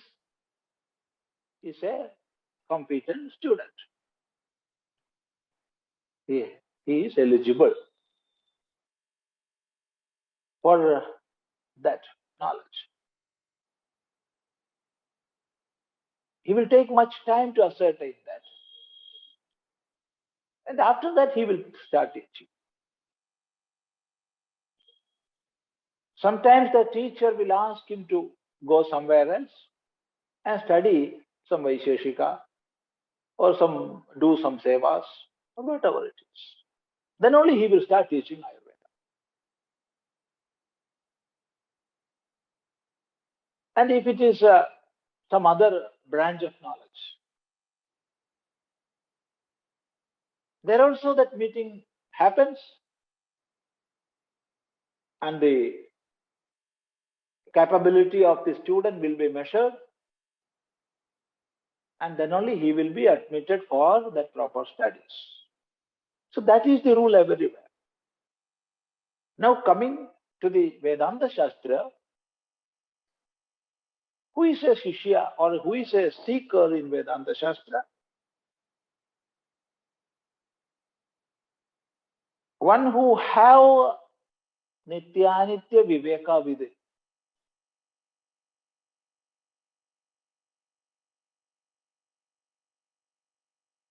is a competent student. He is eligible for that knowledge. He will take much time to ascertain that. And after that, he will start teaching. Sometimes the teacher will ask him to go somewhere else and study some Vaisheshika or do some sevas or whatever it is. Then only he will start teaching Ayurveda. And if it is some other branch of knowledge, there also that meeting happens and the capability of the student will be measured, and then only he will be admitted for that proper studies. So that is the rule everywhere. Now coming to the Vedanta Shastra, who is a Shishya or who is a seeker in Vedanta Shastra? One who have Nityanitya Viveka Vidhi.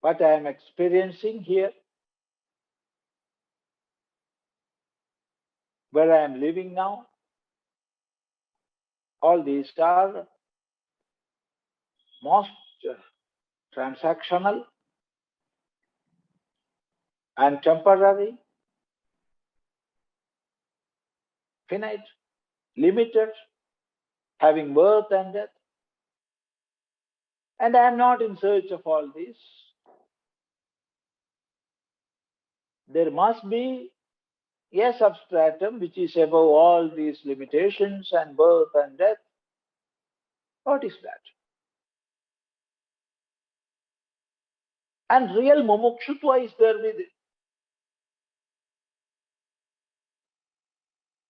What I am experiencing here, where I am living now, all these are most transactional and temporary, finite, limited, having birth and death. And I am not in search of all this. There must be a substratum which is above all these limitations and birth and death. What is that? And real mumukshutva is there with it.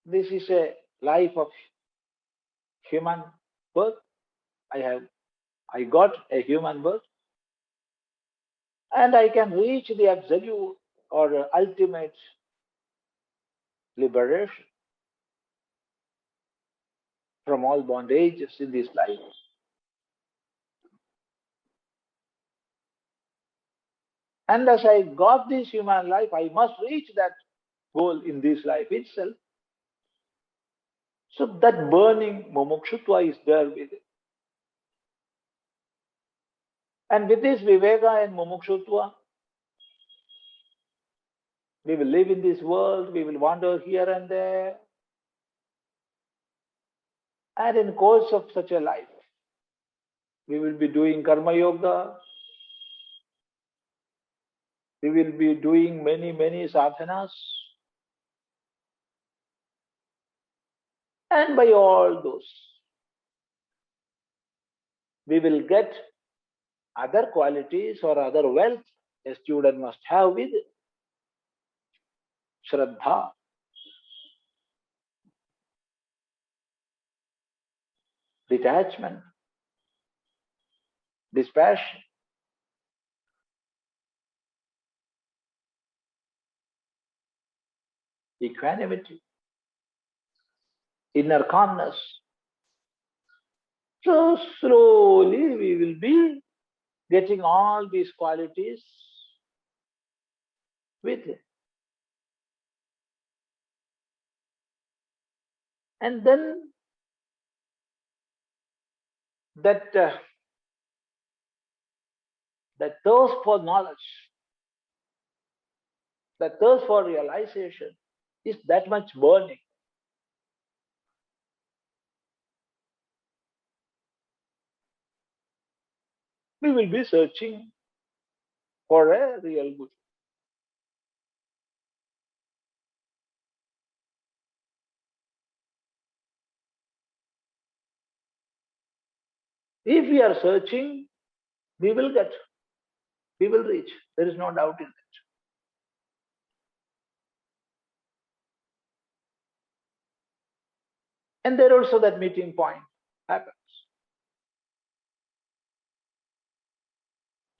This is a life of human birth. I got a human birth, and I can reach the absolute or ultimate liberation from all bondages in this life. And as I got this human life, I must reach that goal in this life itself. So that burning mumukshutva is there with it. And with this viveka and mumukshutva, we will live in this world, we will wander here and there. And in course of such a life, we will be doing karma yoga. We will be doing many sadhanas. And by all those, we will get other qualities or other wealth a student must have with it. Shraddha, detachment, dispassion, equanimity, inner calmness. So slowly we will be getting all these qualities with it. And then that thirst for knowledge, that thirst for realization is that much burning. We will be searching for a real Guru. If we are searching, we will get, we will reach. There is no doubt in that. And there also that meeting point happens.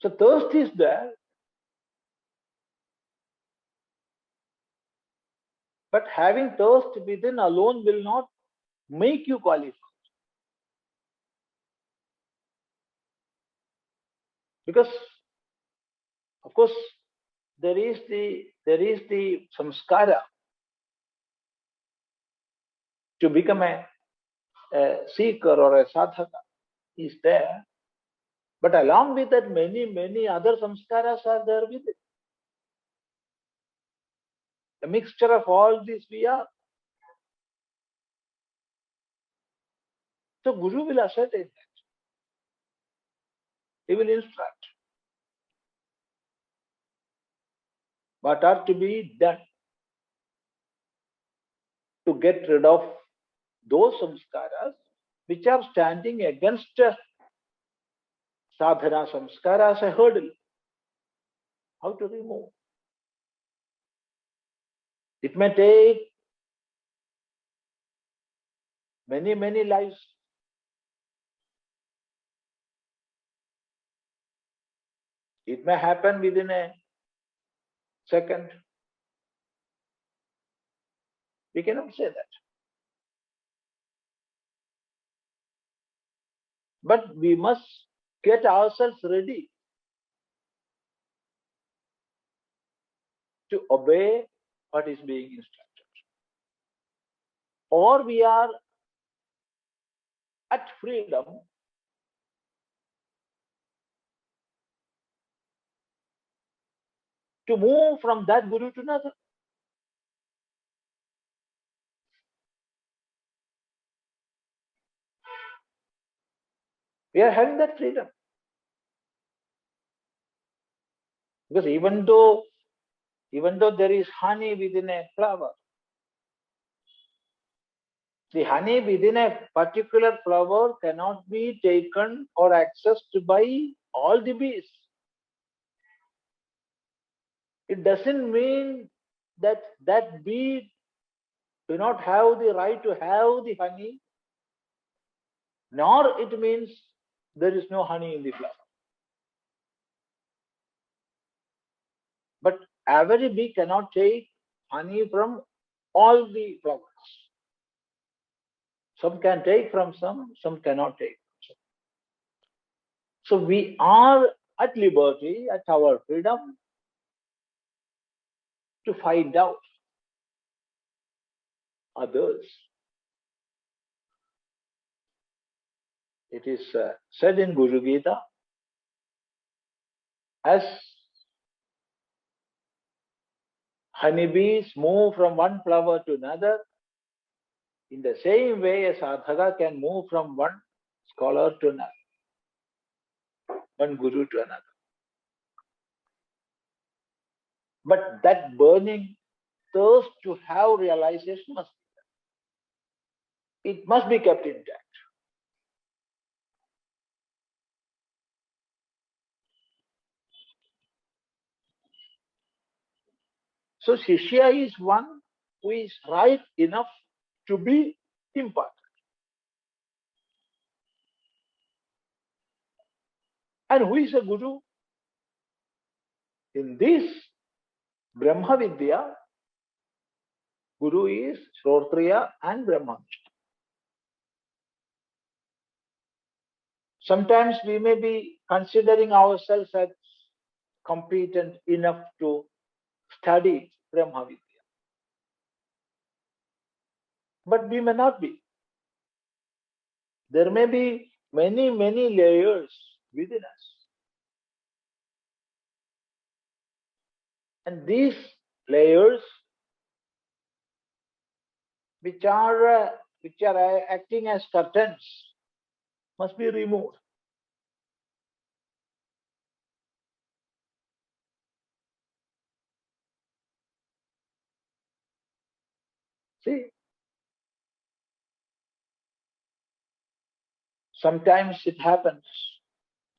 So thirst is there, but having thirst within alone will not make you qualified. Because, of course, there is the samskara to become a seeker or a sadhaka is there. But along with that, many other samskaras are there with it. A mixture of all these we are. So Guru will ascertain that. He will instruct what are to be done to get rid of those samskaras which are standing against sadhana samskara as a hurdle. How to remove? It may take many lives. It may happen within a second. We cannot say that. But we must get ourselves ready to obey what is being instructed. Or we are at freedom to move from that Guru to another. We are having that freedom. Because even though there is honey within a flower, the honey within a particular flower cannot be taken or accessed by all the bees. It doesn't mean that that bee do not have the right to have the honey nor it means there is no honey in the flower. But every bee cannot take honey from all the flowers. Some can take from some cannot take from some. So we are at liberty, at our freedom, to find out others. It is said in Guru Gita, as honeybees move from one flower to another, in the same way as adṛḍhā can move from one scholar to another, one guru to another. But that burning thirst to have realization must be there. It must be kept intact. So Shishya is one who is right enough to be imparted. And who is a guru? In this Brahma Vidya, guru is Shrotriya and Brahmanishta. Sometimes we may be considering ourselves as competent enough to study Brahma Vidya. But we may not be. There may be many, many layers within us. And these layers, which are acting as curtains, must be removed. See, sometimes it happens,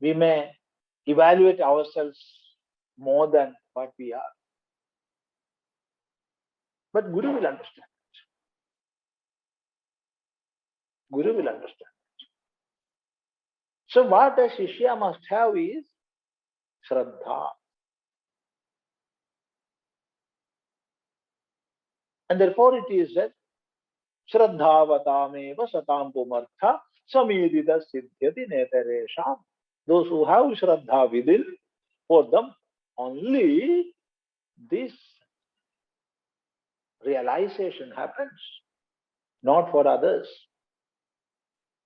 we may evaluate ourselves more than what we are. But Guru will understand. Guru will understand. So what a Shishya must have is Shraddha. And therefore it is that Shraddhavatameva satam pumartha samidita siddhyati netaresham. Those who have Shraddha within, for them only this realization happens, not for others.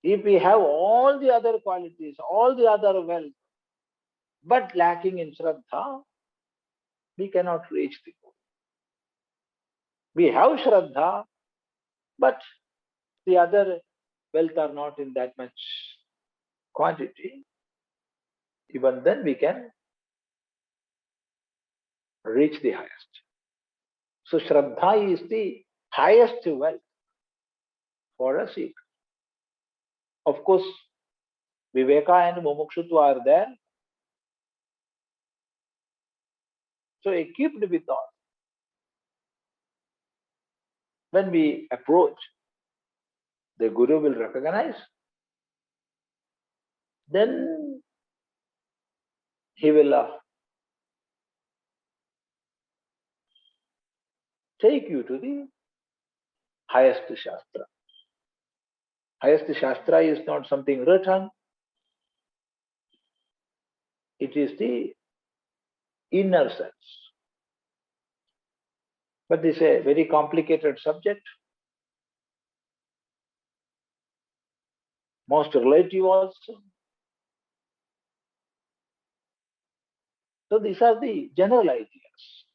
If we have all the other qualities, all the other wealth, but lacking in Shraddha, we cannot reach the goal. We have Shraddha, but the other wealth are not in that much quantity. Even then we can reach the highest. So Shraddha is the highest wealth for a seeker. Of course, Viveka and Mumukshutva are there. So equipped with all, when we approach, the Guru will recognize. Then he will take you to the highest Shastra. Highest Shastra is not something written. It is the inner sense. But this is a very complicated subject. Most relative also. So these are the general ideas.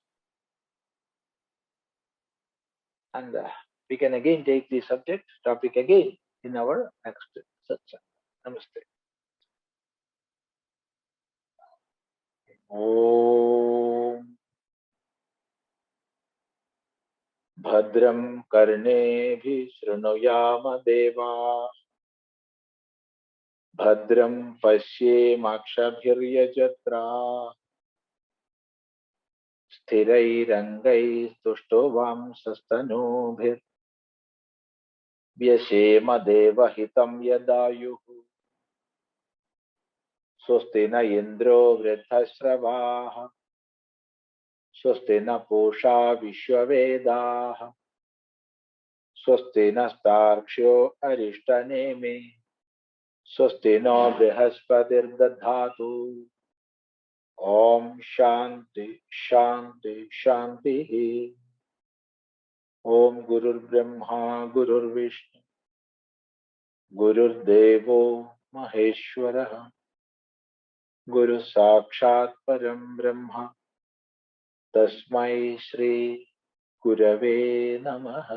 And we can again take the topic again in our next satsang. Namaste. Om Bhadram Karnebhi Shrunuyama Deva Bhadram Pashyemakshabhiryajatra Sthirairangai Tushtovam Sastanubhir व्यशेम देवहितं यदायुः स्वस्ति न इन्द्रो वृद्धश्रवाः स्वस्ति न पूषा विश्ववेदाः स्वस्ति नस्तार्क्ष्यो अरिष्टनेमि स्वस्ति no बृहस्पतिर्दधातु Om Shanti शांति शांति। ओम गुरुर्ब्रह्मा गुरुर्विष्णु गुरुर्देवो महेश्वरः गुरु साक्षात् परं ब्रह्म तस्मै श्री गुरवे नमः।